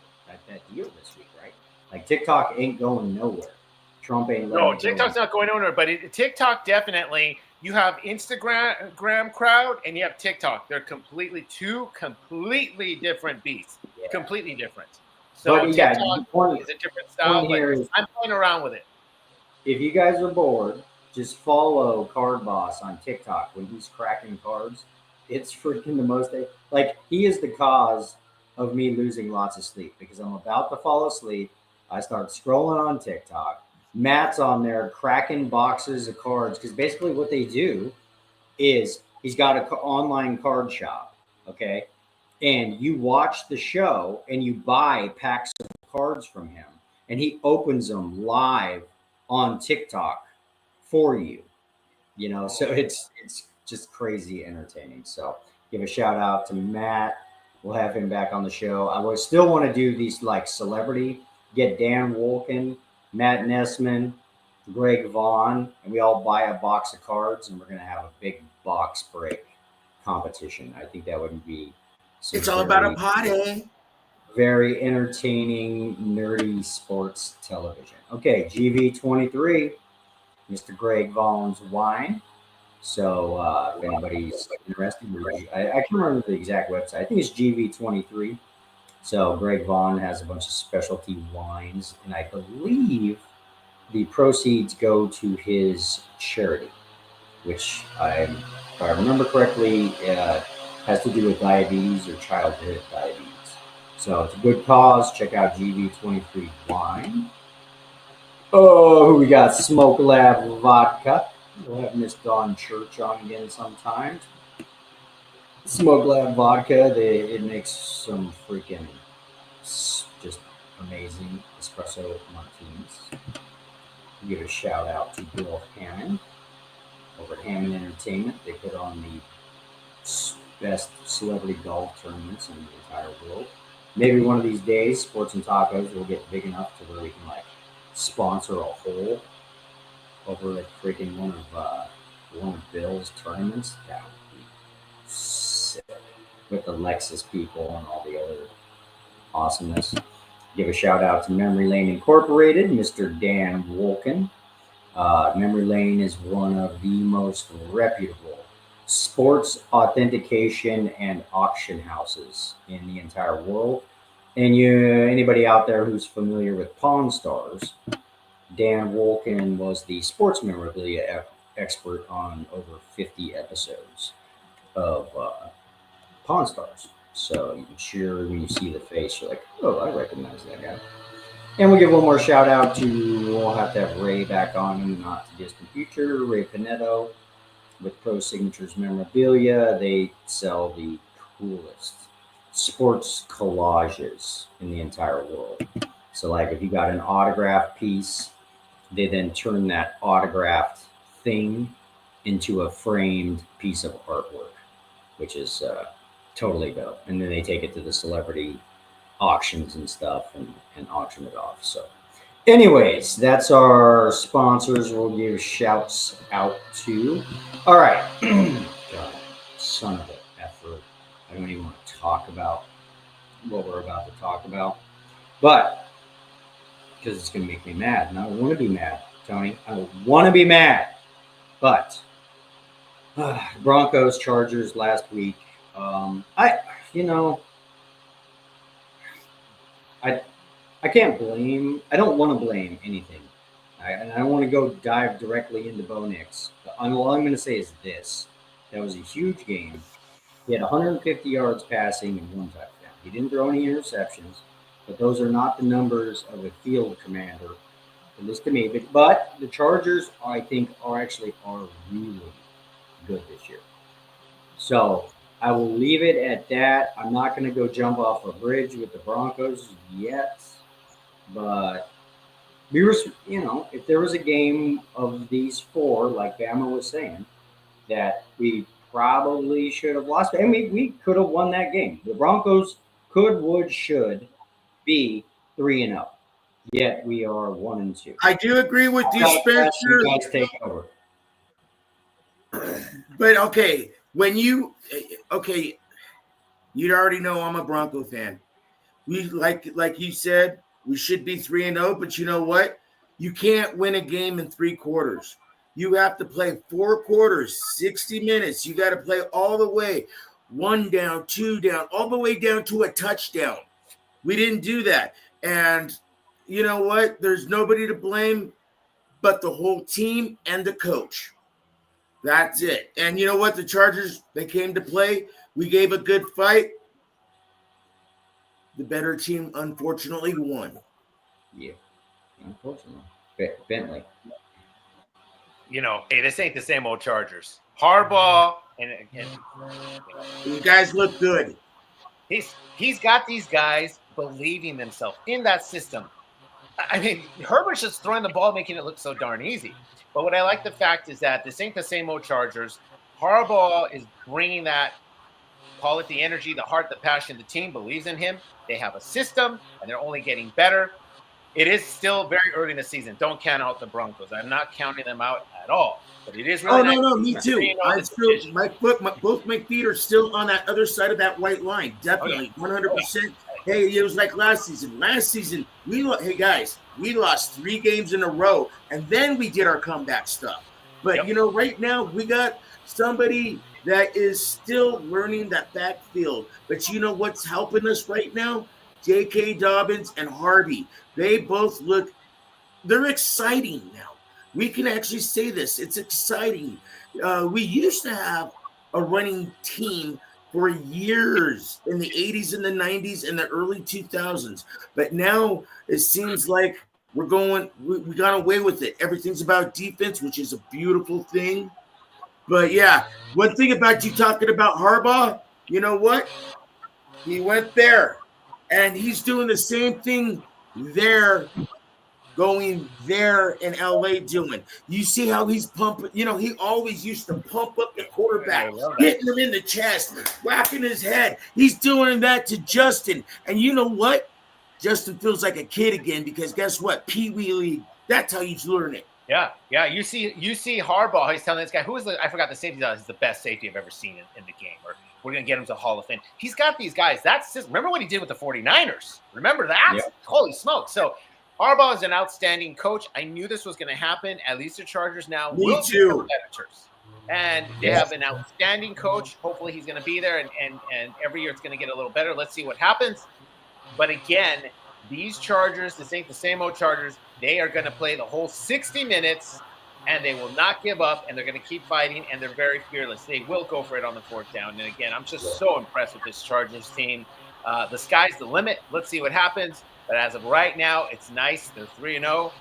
deal this week, right? Like TikTok ain't going nowhere. Trump ain't. No, TikTok's not going nowhere, but TikTok definitely. You have Instagram crowd and you have TikTok. They're two completely different beasts. Yeah. Completely different. So TikTok is a different style, but I'm playing around with it. If you guys are bored, just follow Card Boss on TikTok when he's cracking cards. It's freaking the most. Like, he is the cause of me losing lots of sleep because I'm about to fall asleep. I start scrolling on TikTok. Matt's on there cracking boxes of cards because basically what they do is he's got an online card shop, okay? And you watch the show and you buy packs of cards from him and he opens them live on TikTok for you, so it's just crazy entertaining. So give a shout out to Matt. We'll have him back on the show. I would still want to do these like celebrity, get Dan Wolken, Matt Nessman, Greg Vaughn, and we all buy a box of cards and we're going to have a big box break competition. I think that would be it's all about a party. Very entertaining, nerdy sports television. Okay, GV23, Mr. Greg Vaughn's wine. So if anybody's interested, I can't remember the exact website. I think it's GV23. So Greg Vaughn has a bunch of specialty wines, and I believe the proceeds go to his charity, which if I remember correctly, has to do with diabetes or childhood diabetes. So it's a good cause. Check out GV23 wine. Oh, we got Smoke Lab vodka. We'll have Miss Dawn Church on again sometime. Smoke Lab vodka, it makes some freaking just amazing espresso martinis. Give a shout out to Bill Hammond over at Hammond Entertainment. They put on the best celebrity golf tournaments in the entire world. Maybe one of these days, Sports and Tacos will get big enough to where we can like sponsor a hole over at freaking one of Bill's tournaments. That would be sick with the Lexus people and all the other awesomeness. Give a shout out to Memory Lane Incorporated, Mr. Dan Wolken. Memory Lane is one of the most reputable sports authentication and auction houses in the entire world. And anybody out there who's familiar with Pawn Stars, Dan Wolken was the sports memorabilia expert on over 50 episodes of Pawn Stars. So I'm sure when you see the face, you're like, oh, I recognize that guy. And we'll give one more shout out to, we'll have to have Ray back on in the not too distant future, Ray Panetto with Pro Signatures Memorabilia. They sell the coolest sports collages in the entire world. So like if you got an autograph piece, they then turn that autographed thing into a framed piece of artwork, which is totally dope. And then they take it to the celebrity auctions and stuff and auction it off. So anyways, that's our sponsors. We'll give shouts out to. All right. God, son of a effort. I don't even want to talk about what we're about to talk about. But because it's going to make me mad. And I don't want to be mad, Tony. I don't want to be mad. But Broncos, Chargers last week. I can't blame. I don't want to blame anything. And I don't want to go dive directly into Bo Nix. But all I'm going to say is this. That was a huge game. He had 150 yards passing and 1 touchdown. He didn't throw any interceptions. But those are not the numbers of a field commander, at least to me. But the Chargers, I think, are really good this year. So I will leave it at that. I'm not going to go jump off a bridge with the Broncos yet. But we were, if there was a game of these four, like Bama was saying, that we probably should have lost, and we could have won that game. The Broncos should be 3-0. Yet we are 1-2. I do agree with you, Spencer. You guys take over. But okay, you already know I'm a Bronco fan. We like you said, we should be 3-0, but you know what? You can't win a game in 3 quarters. You have to play 4 quarters, 60 minutes. You got to play all the way, 1 down, 2 down, all the way down to a touchdown. We didn't do that. And you know what? There's nobody to blame but the whole team and the coach. That's it. And you know what? The Chargers, they came to play. We gave a good fight. The better team, unfortunately, won. Yeah, unfortunately. Bentley. Hey, this ain't the same old Chargers. Harbaugh and You guys look good. He's got these guys believing themselves in that system. I mean, Herbert's just throwing the ball, making it look so darn easy. But what I like the fact is that this ain't the same old Chargers. Harbaugh is bringing that, call it the energy, the heart, the passion. The team believes in him. They have a system, and they're only getting better. It is still very early in the season. Don't count out the Broncos. I'm not counting them out at all. But it is really no, me too. Both my feet are still on that other side of that white line. Definitely, 100%. Hey, it was like last season. Last season, we lost 3 games in a row, and then we did our comeback stuff. But right now we got somebody that is still learning that backfield. But you know what's helping us right now? J.K. Dobbins and Harvey. They both they're exciting now. We can actually say this. It's exciting. We used to have a running team for years in the 80s and the 90s and the early 2000s. But now it seems like we got away with it. Everything's about defense, which is a beautiful thing. But yeah, one thing about you talking about Harbaugh, you know what? He went there and he's doing the same thing they're going there in LA doing? You see how he's pumping, he always used to pump up the quarterback, hitting him in the chest, whacking his head. He's doing that to Justin. And you know what? Justin feels like a kid again because guess what? Pee Wee League. That's how you learn it. Yeah. You see Harbaugh. He's telling this guy, I forgot the safety. He's the best safety I've ever seen in the game. Or we're going to get him to Hall of Fame. He's got these guys. Remember what he did with the 49ers? Remember that? Yeah. Holy smoke. So Harbaugh is an outstanding coach. I knew this was going to happen. At least the Chargers now will be competitors. And they have an outstanding coach. Hopefully he's going to be there. And every year it's going to get a little better. Let's see what happens. But again, these Chargers, this ain't the same old Chargers. They are going to play the whole 60 minutes, and they will not give up, and they're going to keep fighting, and they're very fearless. They will go for it on the fourth down. And again, I'm just so impressed with this Chargers team. The sky's the limit. Let's see what happens. But as of right now, it's nice. They're 3-0.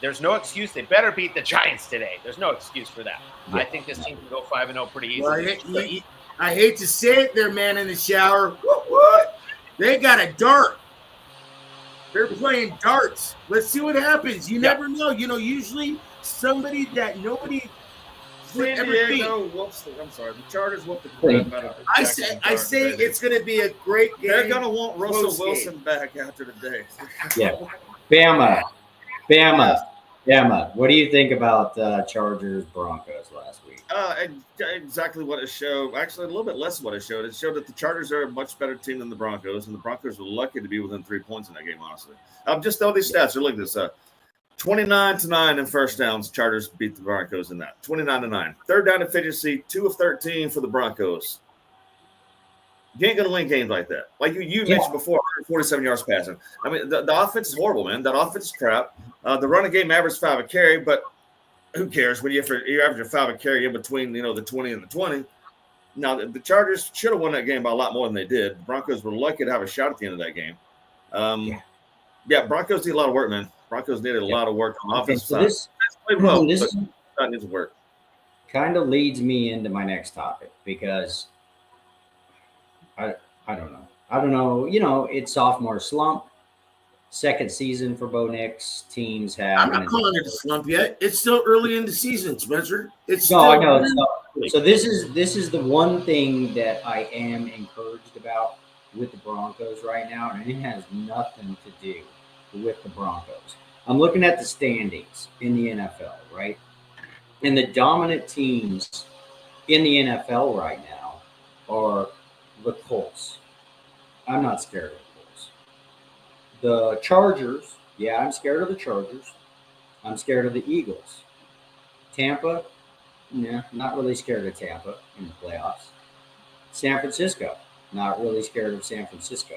There's no excuse. They better beat the Giants today. There's no excuse for that. Yeah. I think this team can go 5-0 pretty easily. Well, I hate to say it, there, man, in the shower. What? They got a dart. They're playing darts. Let's see what happens. You never know. Usually somebody that nobody would ever beat. I'm sorry. The Chargers whoop the crap out of the I say it's going to be a great game. They're going to want Russell Wilson back after today. Yeah. Bama. What do you think about Chargers Broncos last week? Exactly what it showed. Actually, a little bit less of what it showed. It showed that the Chargers are a much better team than the Broncos, and the Broncos were lucky to be within 3 points in that game, honestly. Just all these stats. Look at this. 29-9 in first downs. Chargers beat the Broncos in that. 29-9. Third down efficiency, 2 of 13 for the Broncos. You ain't going to win games like that. Like you mentioned before, 147 yards passing. I mean, the offense is horrible, man. That offense is crap. The running game averaged 5 a carry, but who cares when you're averaging 5 a carry in between, the 20 and the 20. Now, the Chargers should have won that game by a lot more than they did. The Broncos were lucky to have a shot at the end of that game. Broncos need a lot of work, man. Broncos needed a lot of work on the offensive side. This needs work. Kind of leads me into my next topic because I don't know. It's sophomore slump. Second season for Bo Nix. Teams have. I'm not calling it a slump yet. It's still early in the season, Spencer. I know. So this is the one thing that I am encouraged about with the Broncos right now, and it has nothing to do with the Broncos. I'm looking at the standings in the NFL, right? And the dominant teams in the NFL right now are the Colts. I'm not scared of the Colts. The Chargers, I'm scared of the Chargers. I'm scared of the Eagles. Tampa, not really scared of Tampa in the playoffs. San Francisco, not really scared of San Francisco.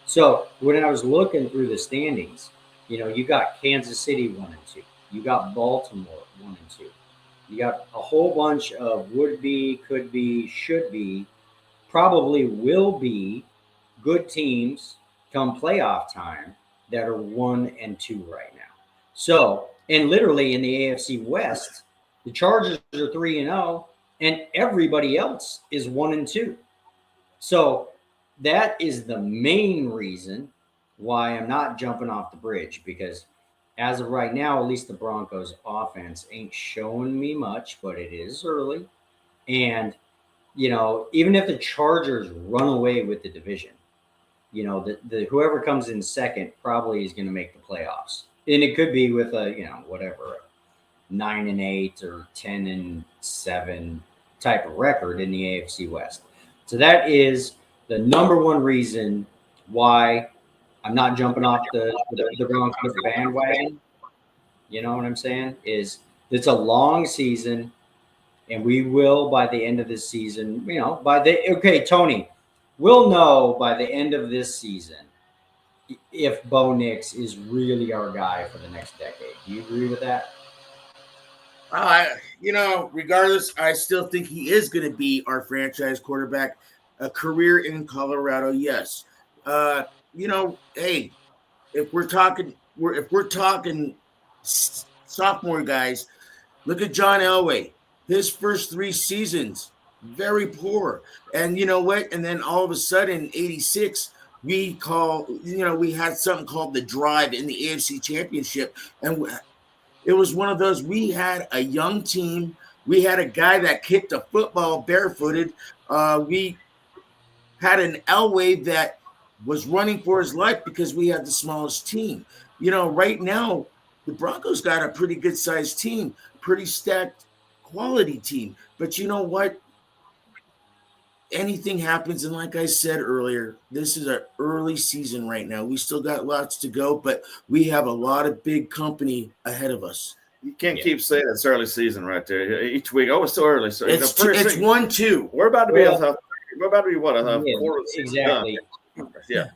So when I was looking through the standings, you got Kansas City 1-2. You got Baltimore 1-2. You got a whole bunch of would be, could be, should be, probably will be good teams come playoff time that are 1-2 right now. So, and literally in the AFC West, the Chargers are 3-0, and everybody else is 1-2. So that is the main reason why I'm not jumping off the bridge, because as of right now, at least the Broncos offense ain't showing me much, but it is early. And, even if the Chargers run away with the division, the whoever comes in second probably is going to make the playoffs. And it could be with a, 9-8 or 10-7 type of record in the AFC West. So that is the number one reason why I'm not jumping off the Broncos bandwagon. You know what I'm saying? Is it's a long season, and we will by the end of this season, Tony, we'll know by the end of this season if Bo Nix is really our guy for the next decade. Do you agree with that? Regardless, I still think he is going to be our franchise quarterback. A career in Colorado, yes. Hey, if we're talking sophomore guys, look at John Elway. His first 3 seasons, very poor. And you know what? And then all of a sudden, 86, we had something called the drive in the AFC Championship, and it was one of those. We had a young team. We had a guy that kicked a football barefooted. We had an Elway that was running for his life because we had the smallest team. Right now, the Broncos got a pretty good sized team, pretty stacked quality team. But you know what? Anything happens. And like I said earlier, this is an early season right now. We still got lots to go, but we have a lot of big company ahead of us. You can't keep saying it's early season right there. Each week, it's so early. So it's 1-2. We're about to be we're about to be what? Quarter exactly. Yeah.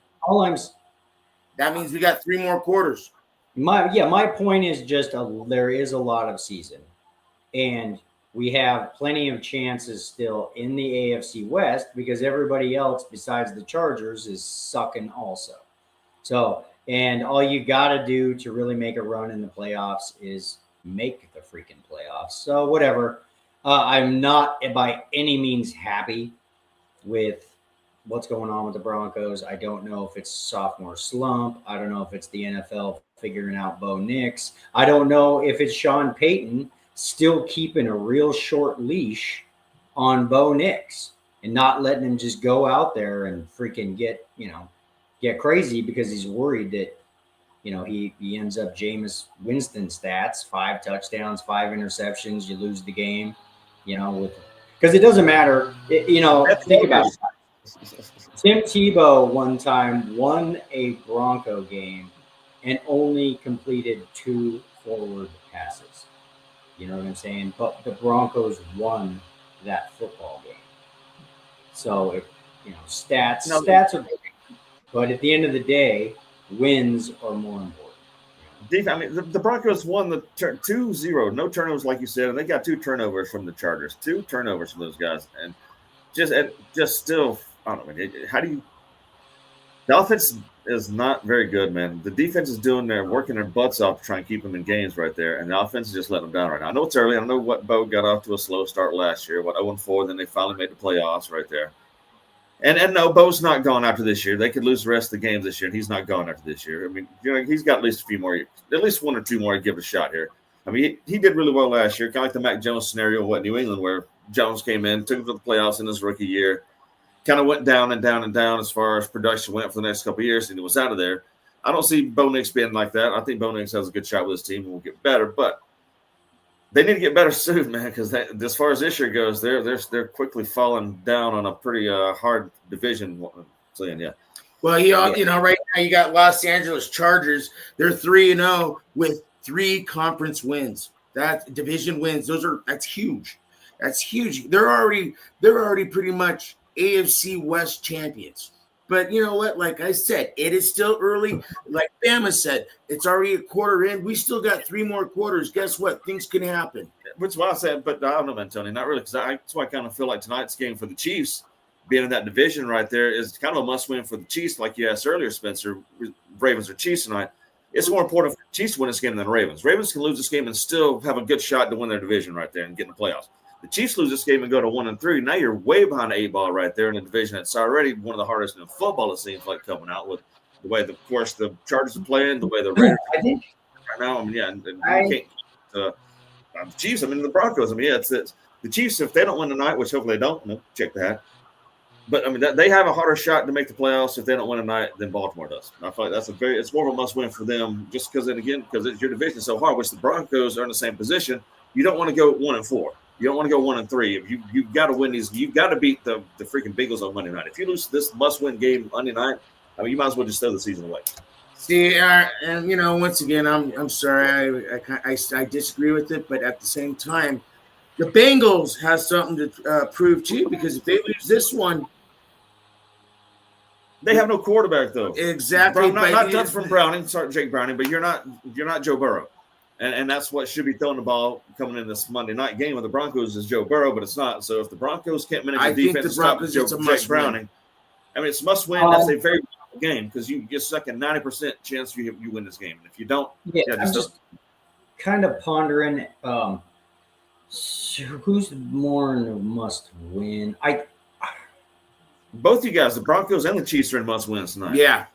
That means we got 3 more quarters. My point is just there is a lot of season, and we have plenty of chances still in the AFC West because everybody else besides the Chargers is sucking also. So, and all you got to do to really make a run in the playoffs is make the freaking playoffs. So whatever. I'm not by any means happy with what's going on with the Broncos. I don't know if it's sophomore slump. I don't know if it's the NFL figuring out Bo Nix. I don't know if it's Sean Payton still keeping a real short leash on Bo Nix and not letting him just go out there and freaking get crazy because he's worried that, he ends up Jameis Winston stats, 5 touchdowns, 5 interceptions. You lose the game, because it doesn't matter. Think about it. Tim Tebow one time won a Bronco game and only completed 2 forward passes. You know what I'm saying? But the Broncos won that football game. So, stats are great. But at the end of the day, wins are more important. I mean, the Broncos won the 2-0. No turnovers, like you said, and they got 2 turnovers from the Chargers. 2 turnovers from those guys. And just still, I don't know. How do you – the offense is not very good, man. The defense is working their butts off to try and keep them in games right there, and the offense is just letting them down right now. I know it's early. I know what Bo got off to a slow start last year, 0-4, then they finally made the playoffs right there. And no, Bo's not gone after this year. They could lose the rest of the games this year, and he's not gone after this year. I mean, he's got at least a few more, at least 1 or 2 more to give it a shot here. I mean, he did really well last year, kind of like the Mac Jones scenario in New England, where Jones came in, took him to the playoffs in his rookie year, kind of went down and down and down as far as production went for the next couple of years, and he was out of there. I don't see Bo Nix being like that. I think Bo Nix has a good shot with his team and will get better, but they need to get better soon, man, because as far as this year goes, they're quickly falling down on a pretty hard division. Yeah. Well, right now you got Los Angeles Chargers. They're 3-0 with 3 conference wins. That's division wins. That's huge. That's huge. They're already pretty much AFC West champions. But you know what? Like I said, it is still early. Like Bama said, it's already a quarter in. We still got 3 more quarters. Guess what? Things can happen. Which is why I said, but I don't know, man, Tony, not really, because that's why I kind of feel like tonight's game for the Chiefs, being in that division right there, is kind of a must-win for the Chiefs, like you asked earlier, Spencer. Ravens or Chiefs tonight. It's more important for the Chiefs to win this game than the Ravens. Ravens can lose this game and still have a good shot to win their division right there and get in the playoffs. The Chiefs lose this game and go to 1-3. Now you're way behind the 8 ball right there in a division that's already one of the hardest in football, it seems like, coming out with the way, of course, the Chargers are playing, the way the Raiders are playing right now. I mean, yeah, and you can't the Chiefs, I mean, the Broncos, I mean, yeah, it's the Chiefs, if they don't win tonight, which hopefully they don't, check that. But, I mean, they have a harder shot to make the playoffs if they don't win tonight than Baltimore does. I feel like it's more of a must-win for them just because, because your division is so hard, which the Broncos are in the same position. You don't want to go 1-4. You don't want to go 1-3. You've got to win these. You've got to beat the freaking Bengals on Monday night. If you lose this must-win game Monday night, I mean, you might as well just throw the season away. See, and once again, I'm sorry, I disagree with it, but at the same time, the Bengals have something to prove too, because if they lose this one, they have no quarterback though. Exactly. Not from Browning, sorry, Jake Browning, but you're not Joe Burrow. And that's what should be throwing the ball coming in this Monday night game with the Broncos is Joe Burrow, but it's not. So if the Broncos can't manage the defense, stop Jake Browning. I mean, it's must win. That's a very good game because you get stuck a 90% chance you win this game. And if you don't, I'm just kind of pondering who's more in a must win. Both you guys, the Broncos and the Chiefs, are in must-wins tonight. Yeah.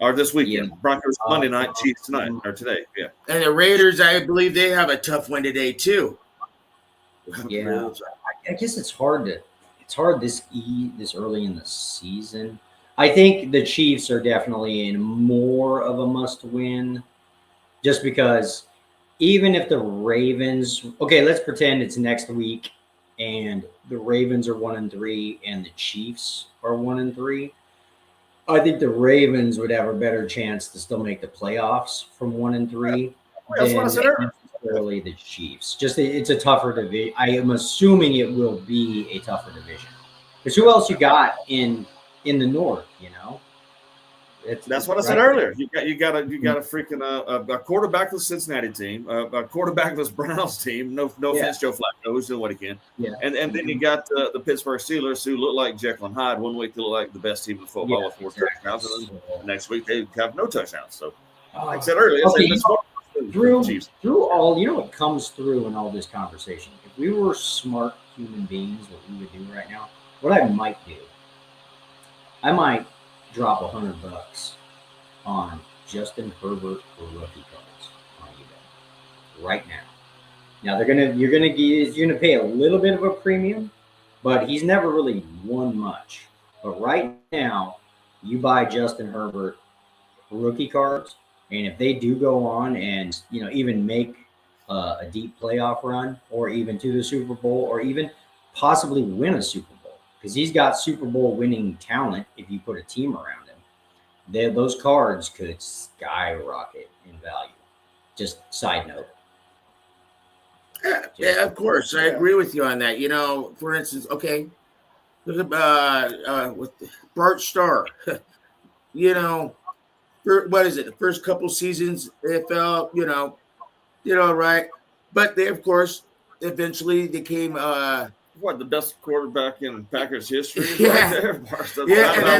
Or this weekend. Yeah. Broncos Monday night, Chiefs tonight or today. Yeah. And the Raiders, I believe they have a tough one today too. Yeah, I guess it's hard this early in the season. I think the Chiefs are definitely in more of a must-win, just because even if the Ravens, okay, let's pretend it's next week, and the Ravens are 1-3, and the Chiefs are 1-3. I think the Ravens would have a better chance to still make the playoffs from 1-3 That's what I said earlier. than necessarily the Chiefs. Just it's a tougher division. I am assuming it will be a tougher division. Because who else you got in the North? You know, That's what I said earlier. You got a freaking a quarterbackless Cincinnati team, a quarterbackless Browns team. No offense, Joe Flacco, who's doing what he can. Yeah. And then you got the Pittsburgh Steelers, who look like Jekyll and Hyde. One week they look like the best team in football with 4 touchdowns, and then the next week they have no touchdowns. So, like I said earlier, through all, you know what comes through in all this conversation? If we were smart human beings, what we would do right now, what I might do, I might drop $100 on Justin Herbert for rookie cards on eBay right now. Now you're gonna pay a little bit of a premium, but he's never really won much. But right now, you buy Justin Herbert rookie cards, and if they do go on and even make a deep playoff run, or even to the Super Bowl, or even possibly win a Super Bowl, because he's got Super Bowl winning talent if you put a team around him, those cards could skyrocket in value. Just side note. Yeah, of course. I agree with you on that. For instance, okay, with Bart Starr, what is it? The first couple seasons, NFL, right. But they, of course, eventually became the best quarterback in Packers history. Yeah. Right there.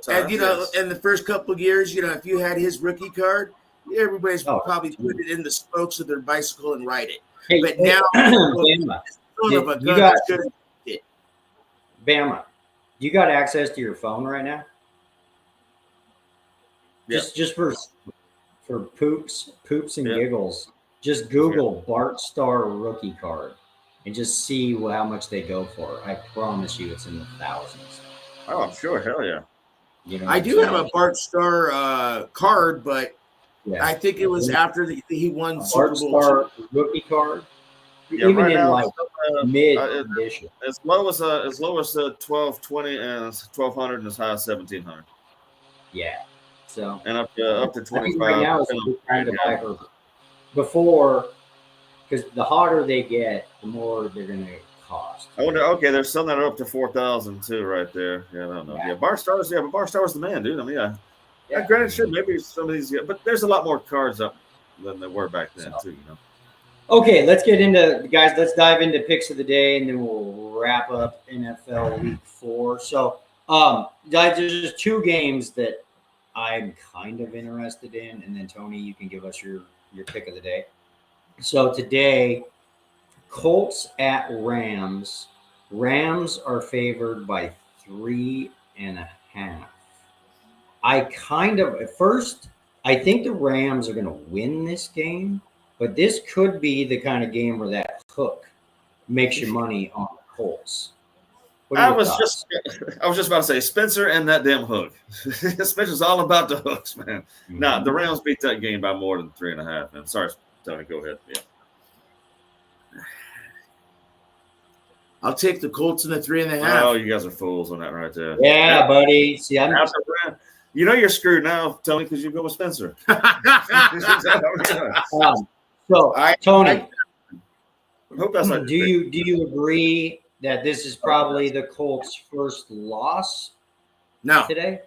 And in the first couple of years, if you had his rookie card, everybody's probably put it in the spokes of their bicycle and ride it. But now, Bama, you got access to your phone right now? Yeah. Just for poops and giggles, just Google Bart Starr rookie card and just see how much they go for. I promise you, it's in the thousands. Oh, I'm sure. Hell yeah. I do have a Bart Starr card, but I think it was after he won Bart Super Bowl. Starr rookie card, even right in now, mid condition, as low as 1220 and 1200, and as high as 1700. Yeah. So and up to 25. Right now is a good time to buy Herbert. Before, because the hotter they get, the more they're going to cost. I wonder. Okay, there's some that are up to 4,000 too, right there. Yeah, I don't know. Yeah, Bart Starr's. Yeah, but Bart Starr was the man, dude. I mean, yeah. Granted, sure, maybe some of these, but there's a lot more cards up than there were back then too. Okay, let's get into guys. Let's dive into picks of the day, and then we'll wrap up NFL Week 4. So, guys, there's just 2 games that I'm kind of interested in, and then Tony, you can give us your pick of the day. So today, Colts at Rams. Rams are favored by 3.5. At first, I think the Rams are going to win this game, but this could be the kind of game where that hook makes you money on the Colts. I was just about to say Spencer and that damn hook. Spencer's all about the hooks, man. Mm-hmm. Nah, the Rams beat that game by more than 3.5. Man, sorry, Tony, go ahead. Yeah. I'll take the Colts in the 3.5. Oh, you guys are fools on that right there. Yeah, buddy. See, you're screwed now, Tony, because you go with Spencer. Tony, hope that's not do you agree that this is probably the Colts' first loss today?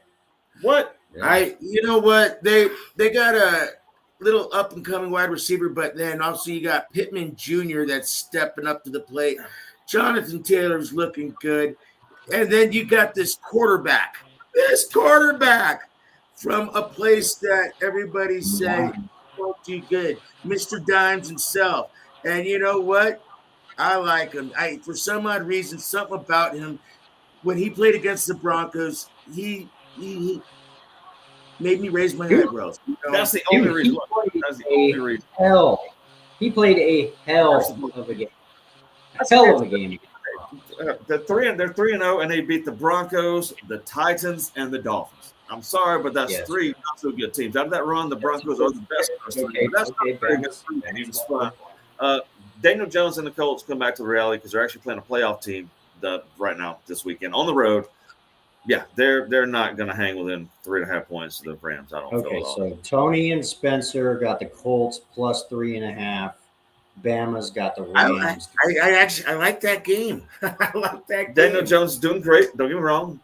What? You know what? They got a little up and coming wide receiver, but then also you got Pittman Jr. that's stepping up to the plate. Jonathan Taylor's looking good. And then you got this quarterback from a place that everybody say won't do good, Mr. Dimes himself. And you know what? I like him. For some odd reason, something about him when he played against the Broncos, he made me raise my eyebrows. You know? That's the Dude, only reason. he played That's the only reason. He played a hell of a game. A hell of a game. They're 3-0, and they beat the Broncos, the Titans, and the Dolphins. I'm sorry, but that's Yes. three not so good teams. Out of that run, the Broncos are the best. Okay, But that's okay, not very good. Bama. It's fun. Daniel Jones and the Colts come back to reality because they're actually playing a playoff team right now this weekend on the road. Yeah, they're not going to hang within 3.5 points of the Rams. I don't feel Okay, at all. so Tony and Spencer got the Colts plus 3.5. Bama's got the Rams. I like that game. I like that game. Daniel Jones is doing great. Don't get me wrong.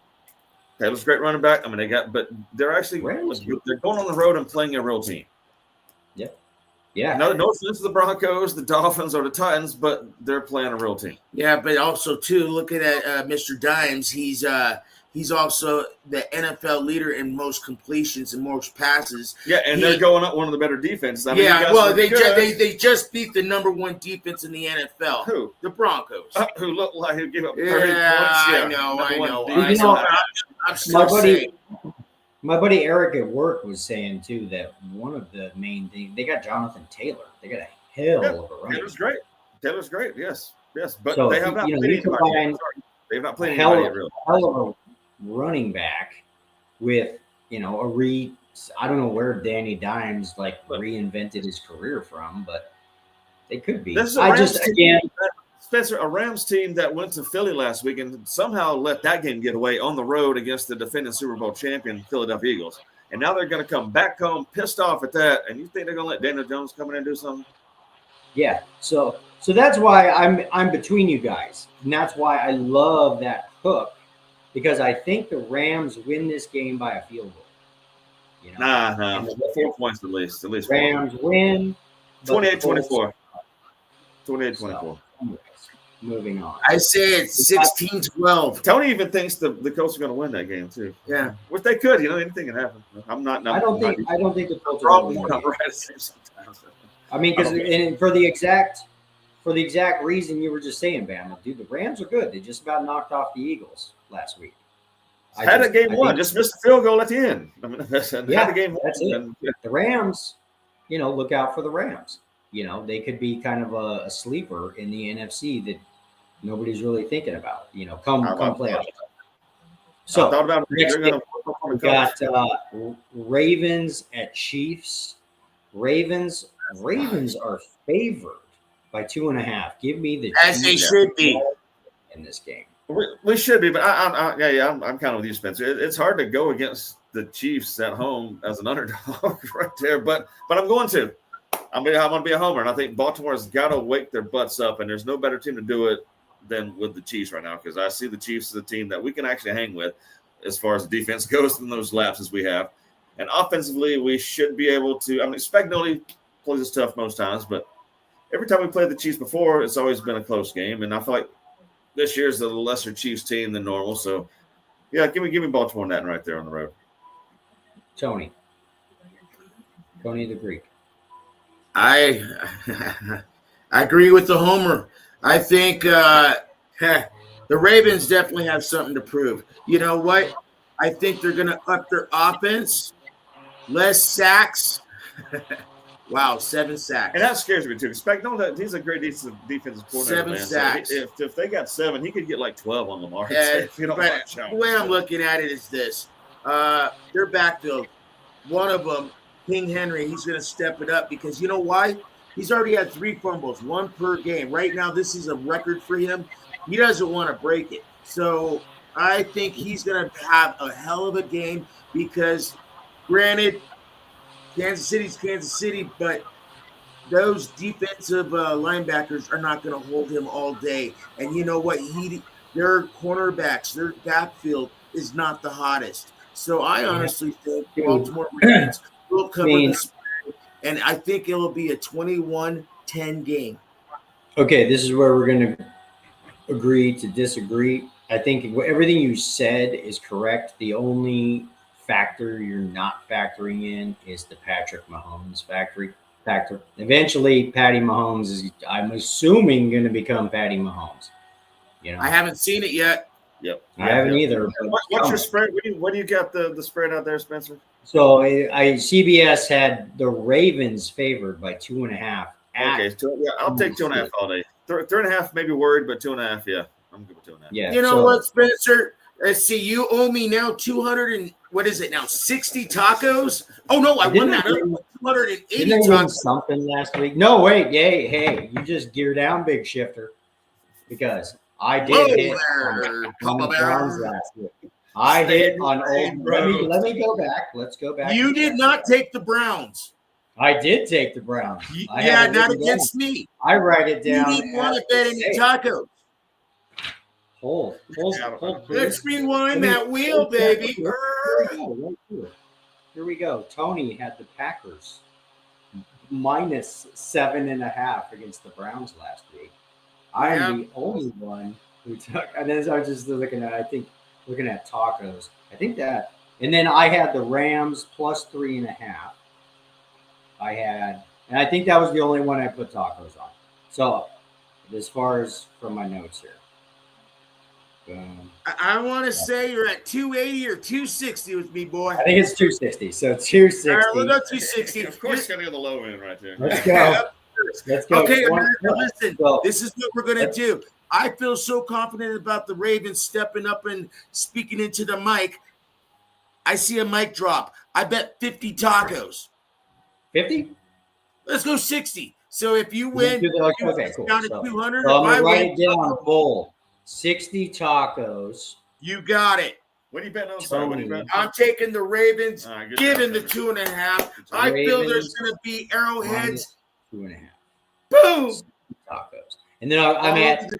Taylor's a great running back. I mean, but they're actually Rams. they're going on the road and playing a real team. Yeah. No offense to the Broncos, the Dolphins, or the Titans, but they're playing a real team. Yeah, but also too, looking at Mr. Dimes, he's also the NFL leader in most completions and most passes. Yeah, and they're going up one of the better defenses. I mean, Yeah, you guys well, are they good. just beat the #1 defense in the NFL. Who? The Broncos. Who looked like he gave up 30 Yeah, points. I know. You know, I'm still my buddy, saying. my buddy Eric at work was saying too that one of the main things they got Jonathan Taylor. They got a hell of a running. Taylor's great. Yes. But So, they have not you know, played you anybody. combine They have not played hell anybody really. of a running back with I don't know where Danny Dimes reinvented his career from, but they could be. This is a Rams team, Spencer, a Rams team that went to Philly last week and somehow let that game get away on the road against the defending Super Bowl champion Philadelphia Eagles. And now they're going to come back home pissed off at that. And you think they're going to let Daniel Jones come in and do something? Yeah. So that's why I'm between you guys, and that's why I love that hook, because I think the Rams win this game by a field goal. You know? Nah. 4 points at least. Rams win. 28-24. 28-24. So, moving on. I say it's 16-12. Tony even thinks the Colts are going to win that game too. Yeah, which they could. Anything can happen. I'm not. I don't think the Colts are Probably going to come win. right at the same time. I mean, because for the exact reason you were just saying, Bama, dude, the Rams are good. They just about knocked off the Eagles last week. Had a game won, just missed the field goal at the end. I mean, yeah, had a game that's won. it. The Rams, look out for the Rams. They could be kind of a sleeper in the NFC that nobody's really thinking about. Come playoff. So I thought about next they're game, going we got Ravens at Chiefs. Ravens are favored by 2.5. Give me the as they should be in this game. We should be, but I'm kind of with you, Spencer. It's hard to go against the Chiefs at home as an underdog right there, but I'm going to. I'm going to be a homer, and I think Baltimore's got to wake their butts up, and there's no better team to do it than with the Chiefs right now, because I see the Chiefs as a team that we can actually hang with as far as the defense goes in those lapses we have. And offensively, we should be able to. I mean, Spagnuolo plays us tough most times, but every time we played the Chiefs before, it's always been a close game, and I feel like this year's a lesser Chiefs team than normal. So, yeah, give me Baltimore and that right there on the road. Tony the Greek. I agree with the homer. I think the Ravens definitely have something to prove. You know what? I think they're going to up their offense. Less sacks. Wow, 7 sacks. And that scares me too. Spagnuolo, he's a great defensive coordinator. 7 sacks. So if they got 7, he could get like 12 on Lamar. But the way I'm looking at it is this: their backfield. One of them, King Henry, he's going to step it up because you know why? He's already had 3 fumbles, 1 per game. Right now, this is a record for him. He doesn't want to break it. So I think he's going to have a hell of a game because, granted, Kansas City's Kansas City, but those defensive linebackers are not going to hold him all day. And you know what? Their cornerbacks, their backfield is not the hottest. So I honestly think Baltimore Ravens will cover the spread, and I think it will be a 21-10 game. Okay, this is where we're going to agree to disagree. I think everything you said is correct. The only factor you're not factoring in is the Patrick Mahomes factor. Eventually, Patty Mahomes is, I'm assuming, going to become Patty Mahomes. I haven't seen it yet. Yep. I haven't either. What's your spread? What do you got the spread out there, Spencer? So CBS had the Ravens favored by 2.5. Okay, I'll take 2.5 all day. 3.5 maybe worried, but 2.5, yeah, I'm good with 2.5. Yeah. You know what, Spencer? Let's see. You owe me now 200 and what is it now? 60 tacos? Oh no, I won that. 280 didn't I win tacos. something last week? No, wait. Hey, you just gear down, big shifter, because I did hit on the Browns last week. I hit on old. Let me go back. Let's go back. You did not take the Browns. I did take the Browns. Yeah, not against me. I write it down. You didn't want to bet any tacos. Hold. Let's rewind that wheel, baby. Here we go. Tony had the Packers minus 7.5 against the Browns last week. I am the only one who took, and then I was just looking at tacos. I think that, and then I had the Rams plus 3.5. And I think that was the only one I put tacos on. So, as far as from my notes here. I want to say you're at 280 or 260 with me, boy. I think it's 260. So 260. All right, we'll go 260. Of course, got to go the low end right there. Let's go. Let's go. Okay, listen. This is what we're gonna do. I feel so confident about the Ravens stepping up and speaking into the mic. I see a mic drop. I bet 50 tacos. 50? Let's go 60. So if you win, okay, cool. Down to 200. So I'm gonna write it down full. 60 tacos. You got it. What are you betting on? Sorry, what are you betting? I'm taking the Ravens, giving the job, 2.5. I feel there's going to be arrowheads. 2.5. Boom. Tacos. And then I'm at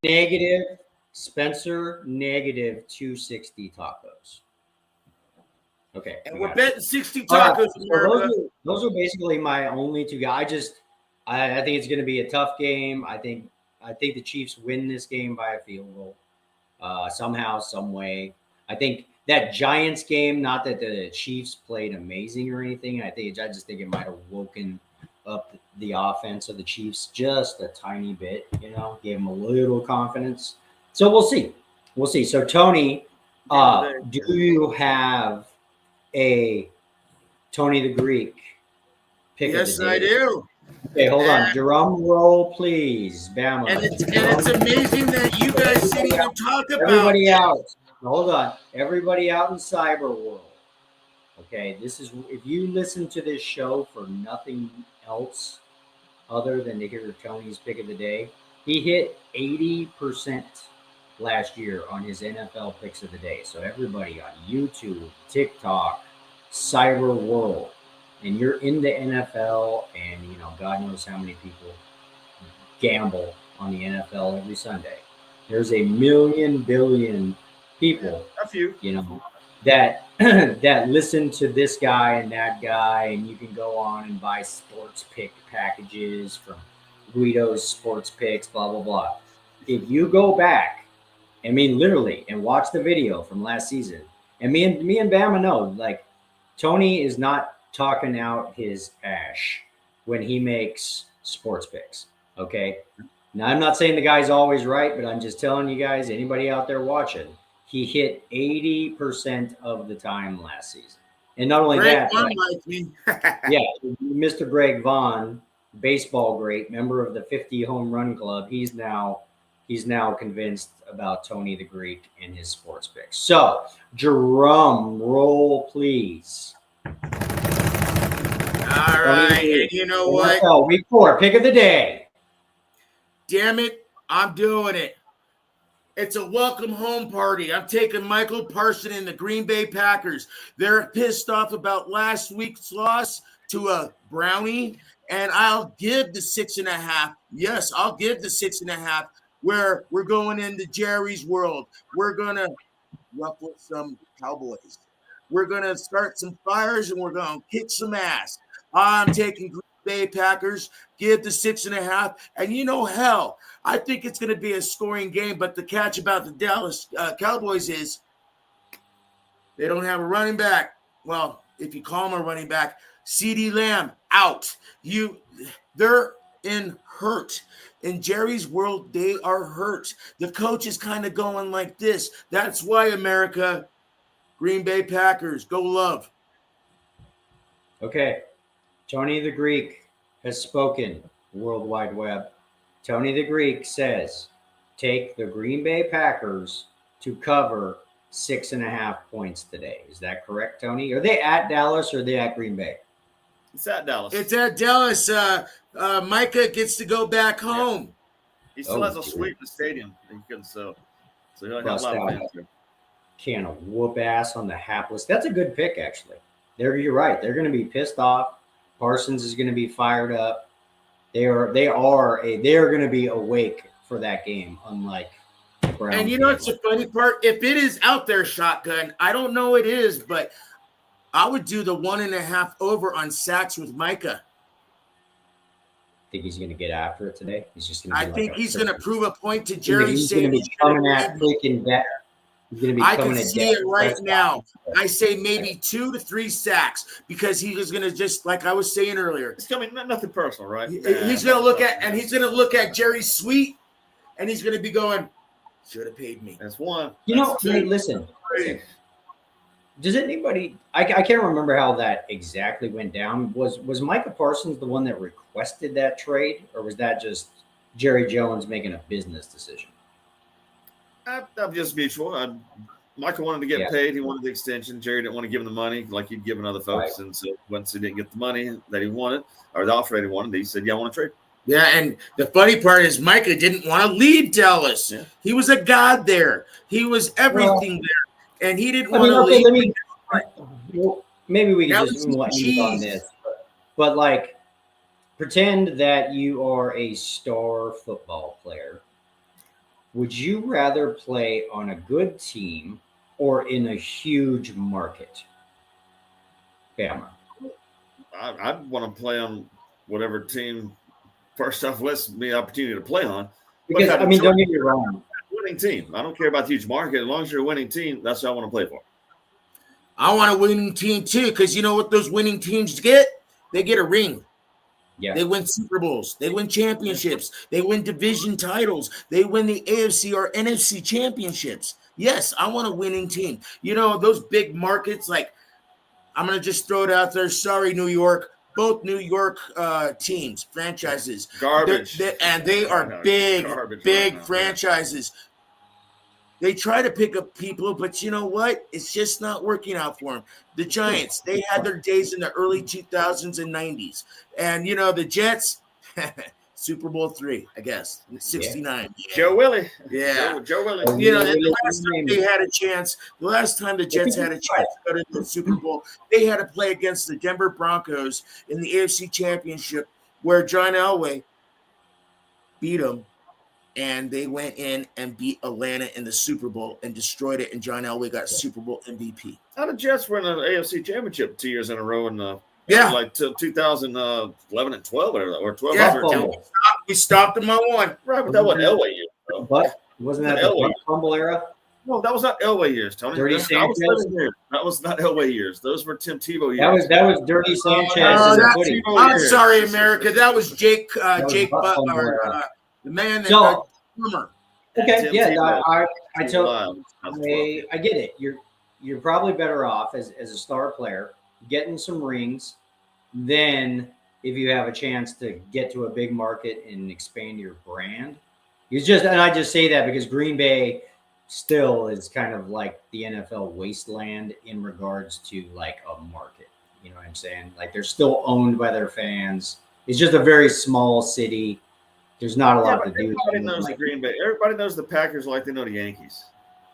negative, Spencer, negative 260 tacos. Okay. And we're betting 60 tacos. So those are basically my only two guys. I think it's going to be a tough game. I think the Chiefs win this game by a field goal, somehow, some way. I think that Giants game, not that the Chiefs played amazing or anything. I just think it might have woken up the offense of the Chiefs just a tiny bit. Gave them a little confidence. So we'll see. So Tony, do you have a Tony the Greek pick? Yes, I do. Okay, hold on. Drum roll, please. Bama. And it's amazing that you guys didn't even talk about everybody out. Hold on. Everybody out in cyber world. Okay, this is if you listen to this show for nothing else other than to hear Tony's pick of the day, he hit 80% last year on his NFL picks of the day. So everybody on YouTube, TikTok, cyber world, and you're in the NFL, and God knows how many people gamble on the NFL every Sunday. There's a billion people, a few, that that listen to this guy and that guy, and you can go on and buy sports pick packages from Guido's Sports Picks, blah blah blah. If you go back, literally, and watch the video from last season, and me and Bama know, Tony is not talking out his ash when he makes sports picks. Okay. Now, I'm not saying the guy's always right, but I'm just telling you guys, anybody out there watching, he hit 80% of the time last season. And not only Greg that, Vaughn, yeah, Mr. Greg Vaughn, baseball great, member of the 50 home run club. He's now convinced about Tony the Greek and his sports picks. So, drum roll, please. All right, and you know what? Week 4, pick of the day. Damn it, I'm doing it. It's a welcome home party. I'm taking Michael Parsons and the Green Bay Packers. They're pissed off about last week's loss to a Brownie, and I'll give the 6.5. Yes, I'll give the 6.5. Where we're going into Jerry's world. We're gonna ruffle some Cowboys. We're gonna start some fires, and we're gonna kick some ass. I'm taking Green Bay Packers, give the 6.5. And hell, I think it's going to be a scoring game. But the catch about the Dallas Cowboys is they don't have a running back. Well, if you call him a running back, CeeDee Lamb out. They're in hurt. In Jerry's world, they are hurt. The coach is kind of going like this. That's why, America, Green Bay Packers, go love. Okay. Tony the Greek has spoken, World Wide Web. Tony the Greek says, take the Green Bay Packers to cover 6.5 points today. Is that correct, Tony? Are they at Dallas or are they at Green Bay? It's at Dallas. It's at Dallas. Micah gets to go back home. He still has a suite in the stadium that he couldn't sell. So he'll have a lot of fans there. Can whoop ass on the hapless. That's a good pick, actually. You're right. They're going to be pissed off. Parsons is going to be fired up. They are going to be awake for that game, unlike Brown. And you know what's the funny part? If it is out there, shotgun, I don't know it is, but I would do the 1.5 over on sacks with Micah. Think he's going to get after it today? He's just going to. I think he's going to prove a point to Jerry. Jerry. He's going to be coming at freaking that. I can see it right now. I say maybe 2 to 3 sacks because he was going to just, like I was saying earlier. It's coming, nothing personal, right? He's going to look at Jerry's suite, and he's going to be going, should have paid me. That's one. You know, hey, listen. Does anybody? I can't remember how that exactly went down. Was Micah Parsons the one that requested that trade, or was that just Jerry Jones making a business decision? That just mutual. Michael wanted to get paid. He wanted the extension. Jerry didn't want to give him the money like he'd given other folks. Right. And so once he didn't get the money that he wanted, or the offer that he wanted, he said, yeah, I want to trade. Yeah, and the funny part is Micah didn't want to leave Dallas. Yeah. He was a god there. He was everything there. And he didn't want to leave. Maybe we can just let you on this. But like, pretend that you are a star football player. Would you rather play on a good team or in a huge market? Bama. I'd want to play on whatever team first off lets me the opportunity to play on. Because, I mean, don't get me wrong. Winning team. I don't care about the huge market. As long as you're a winning team, that's what I want to play for. I want a winning team too, because you know what those winning teams get? They get a ring. Yeah. They win Super Bowls. They win championships. They win division titles. They win the AFC or NFC championships. Yes, I want a winning team. You know, those big markets, like, I'm going to just throw it out there. Sorry, New York. Both New York teams, franchises. Garbage. They are big franchises. They try to pick up people, but you know what? It's just not working out for them. The Giants, they had their days in the early 2000s and 90s. And, you know, the Jets, Super Bowl III, I guess, 69. Yeah. Joe Willie. Yeah. Joe Willie. You know, the last time they had a chance, the last time the Jets had a chance to go to the Super Bowl, they had to play against the Denver Broncos in the AFC Championship where John Elway beat them. And they went in and beat Atlanta in the Super Bowl and destroyed it. And John Elway got Super Bowl MVP. How did Jets win an AFC Championship 2 years in a row in like 2011 and 12 or 12? Yeah, we stopped them on one. Right, but that wasn't Elway years. But wasn't that the Fumble era? No, that was not Elway years, Tony. Dirty Sanchez. That was not Elway years. Those were Tim Tebow years. That was Dirty Sanchez. I'm sorry, America. That was Jake Butler. The man that got Hummer. Okay, I get it. You're probably better off as a star player getting some rings than if you have a chance to get to a big market and expand your brand. And I just say that because Green Bay still is kind of like the NFL wasteland in regards to like a market. You know what I'm saying? Like they're still owned by their fans. It's just a very small city. There's not a lot to do. Everybody knows the Green Bay. Everybody knows the Packers like they know the Yankees.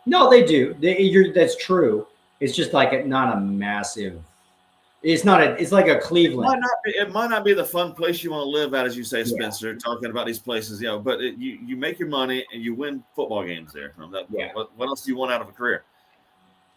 No, they do. That's true. It's just like not a massive. It's not a. It's like a Cleveland. It might not be the fun place you want to live at, as you say, Spencer. Talking about these places, but you make your money and you win football games there. What else do you want out of a career?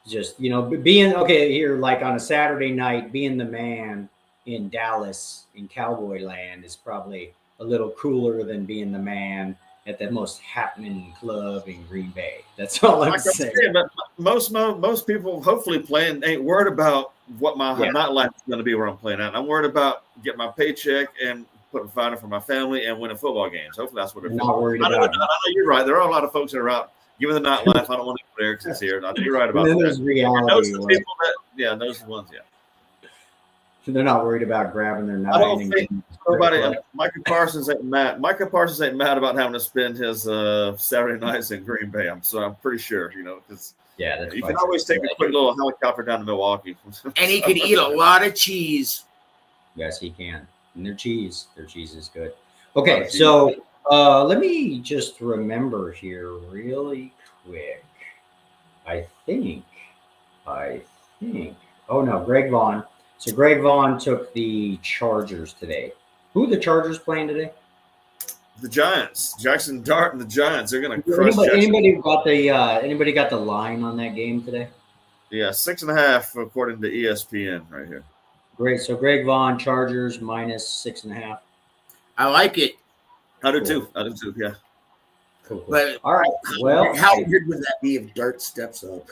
Just being here like on a Saturday night, being the man in Dallas in Cowboy Land is probably a little cooler than being the man at the most happening club in Green Bay. That's all I'm saying. But most people hopefully playing ain't worried about what my nightlife is going to be where I'm playing at. I'm worried about getting my paycheck and providing for my family, and winning football games. Hopefully, that's what they're They're not worried I know about. you're right. There are a lot of folks that are out giving the nightlife. I don't want to go there because it's here. I know you're right And about then that. there's reality. Those are the where people that, yeah, those are the ones, yeah. they're not worried about grabbing their I don't nine. think nobody. Micah Parsons ain't mad. Micah Parsons ain't mad about having to spend his Saturday nights in Green Bay. I'm pretty sure, because Yeah, that's you fine. can always take a quick little helicopter down to Milwaukee. And he could eat a lot of cheese. Yes, he can. And their cheese is good. Okay, so let me just remember here really quick. I think. Oh no, Greg Vaughn. So Greg Vaughn took the Chargers today. Who are the Chargers playing today? The Giants, Jackson Dart, and the Giants. They're going to crush. Anybody got the line on that game today? Yeah, 6.5 according to ESPN right here. Great. So Greg Vaughn, Chargers -6.5. I like it. I do too. Yeah. Cool. But all right. Well, how good would that be if Dart steps up?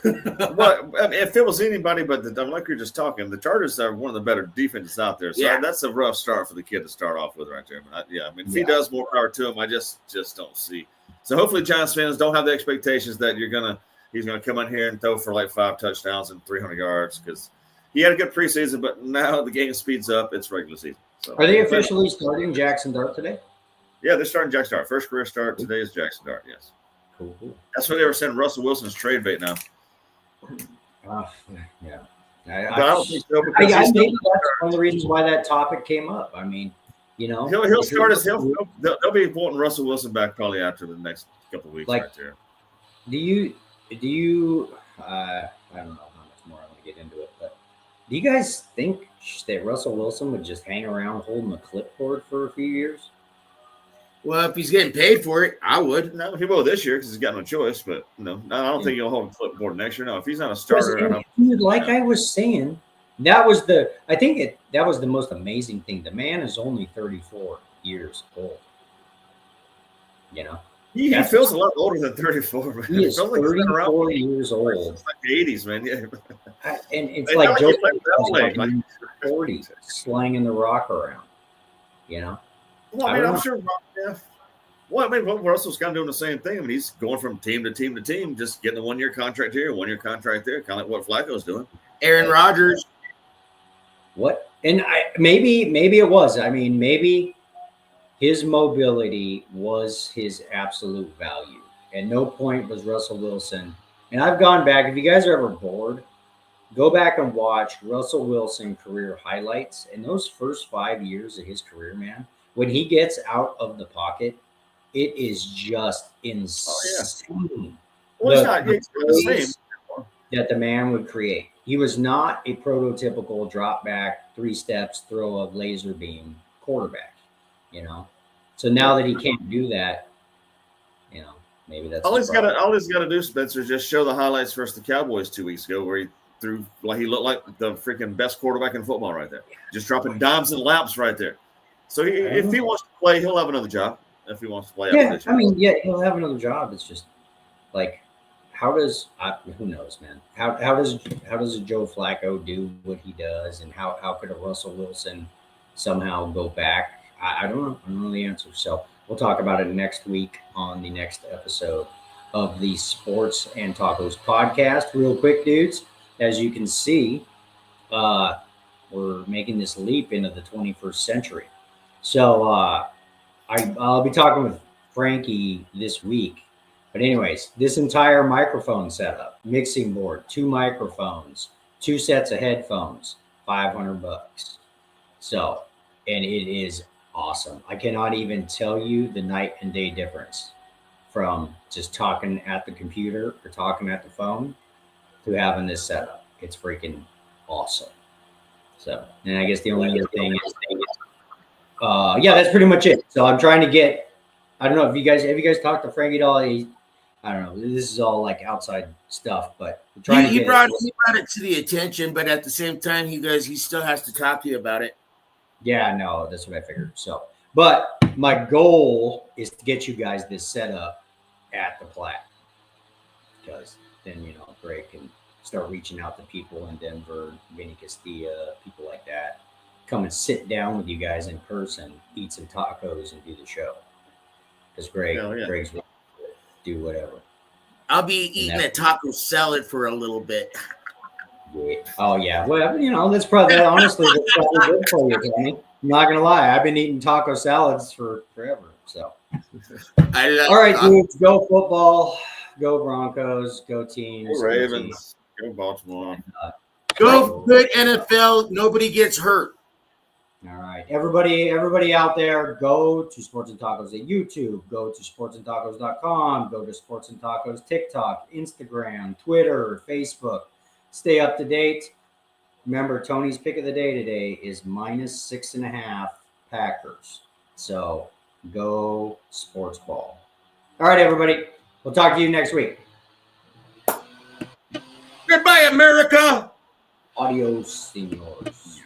Well, I mean, if it was anybody but like you're just talking, the Chargers are one of the better defenses out there. So that's a rough start for the kid to start off with right there. But if he does, more power to him. I just don't see. So hopefully Giants fans don't have the expectations that he's gonna come in here and throw for like 5 touchdowns and 300 yards, because he had a good preseason, but now the game speeds up. It's regular season. So, are they officially starting Jackson Dart today? Yeah, they're starting Jackson Dart. First career start today is Jackson Dart. Yes. Cool. That's why they were sending Russell Wilson's trade bait now. Yeah. I don't think so, because maybe that's one of the reasons why that topic came up. I mean, he'll start us. They'll be wanting Russell Wilson back probably after the next couple of weeks, right there. Do you? I don't know how much more I want to get into it, but do you guys think that Russell Wilson would just hang around holding a clipboard for a few years? Well, if he's getting paid for it, I would. No, he will this year because he's got no choice. But I don't think he'll hold a clipboard next year. No, if he's not a starter, I was saying, that was the most amazing thing. The man is only 34 years old. He feels a lot older than 34. Man. He is 34 years old. It's like the 80s, man. Yeah. And it's like Joe 40, slanging the rock around. Well, I mean, I'm sure. Yeah. Well, I mean, Russell's kind of doing the same thing. I mean, he's going from team to team to team, just getting a 1-year contract here, 1-year contract there, kind of like what Flacco's doing. Aaron Rodgers. What? And maybe it was. I mean, maybe his mobility was his absolute value. At no point was Russell Wilson. And I've gone back. If you guys are ever bored, go back and watch Russell Wilson career highlights. And those first 5 years of his career, man, when he gets out of the pocket, it is just insane. Well, it's not the same that the man would create. He was not a prototypical drop back, 3 steps, throw a laser beam quarterback, So now that he can't do that, maybe that's all he's got to do, Spencer, is just show the highlights versus the Cowboys 2 weeks ago, where he threw like he looked like the freaking best quarterback in football right there, just dropping dimes and laps right there. So if he wants to play, he'll have another job. If he wants to play, he'll have another job. It's just like, who knows, man? How does a Joe Flacco do what he does, and how could a Russell Wilson somehow go back? I don't know. I don't know the answer. So we'll talk about it next week on the next episode of the Sports and Tacos podcast. Real quick, dudes, as you can see, we're making this leap into the 21st century. So I'll be talking with Frankie this week. But anyways, this entire microphone setup, mixing board, 2 microphones, 2 sets of headphones, $500. So, and it is awesome. I cannot even tell you the night and day difference from just talking at the computer or talking at the phone to having this setup. It's freaking awesome. So, and I guess the only other thing is, that's pretty much it. So I'm trying to get, I don't know if you guys talked to Frankie at all. I don't know. This is all like outside stuff, but he brought it to the attention, but at the same time, he still has to talk to you about it. Yeah, no, that's what I figured. So, but my goal is to get you guys this set up at the Platte, because then Greg can start reaching out to people in Denver, Vinny Castilla, people like that. come and sit down with you guys in person, eat some tacos, and do the show. Because Greg's willing to do whatever. I'll be eating a taco salad for a little bit. Yeah. Oh yeah. Well, that's probably honestly that's probably good for you, Tony. I'm not gonna lie. I've been eating taco salads for forever. So. All right, dudes. Go football. Go Broncos. Go teams. Go Ravens. Go Baltimore. Go good NFL. Nobody gets hurt. All right, everybody out there, go to Sports and Tacos at YouTube. Go to sportsandtacos.com. Go to Sports and Tacos TikTok, Instagram, Twitter, Facebook. Stay up to date. Remember, Tony's pick of the day today is -6.5 Packers. So go sports ball. All right, everybody. We'll talk to you next week. Goodbye, America. Adios, senors.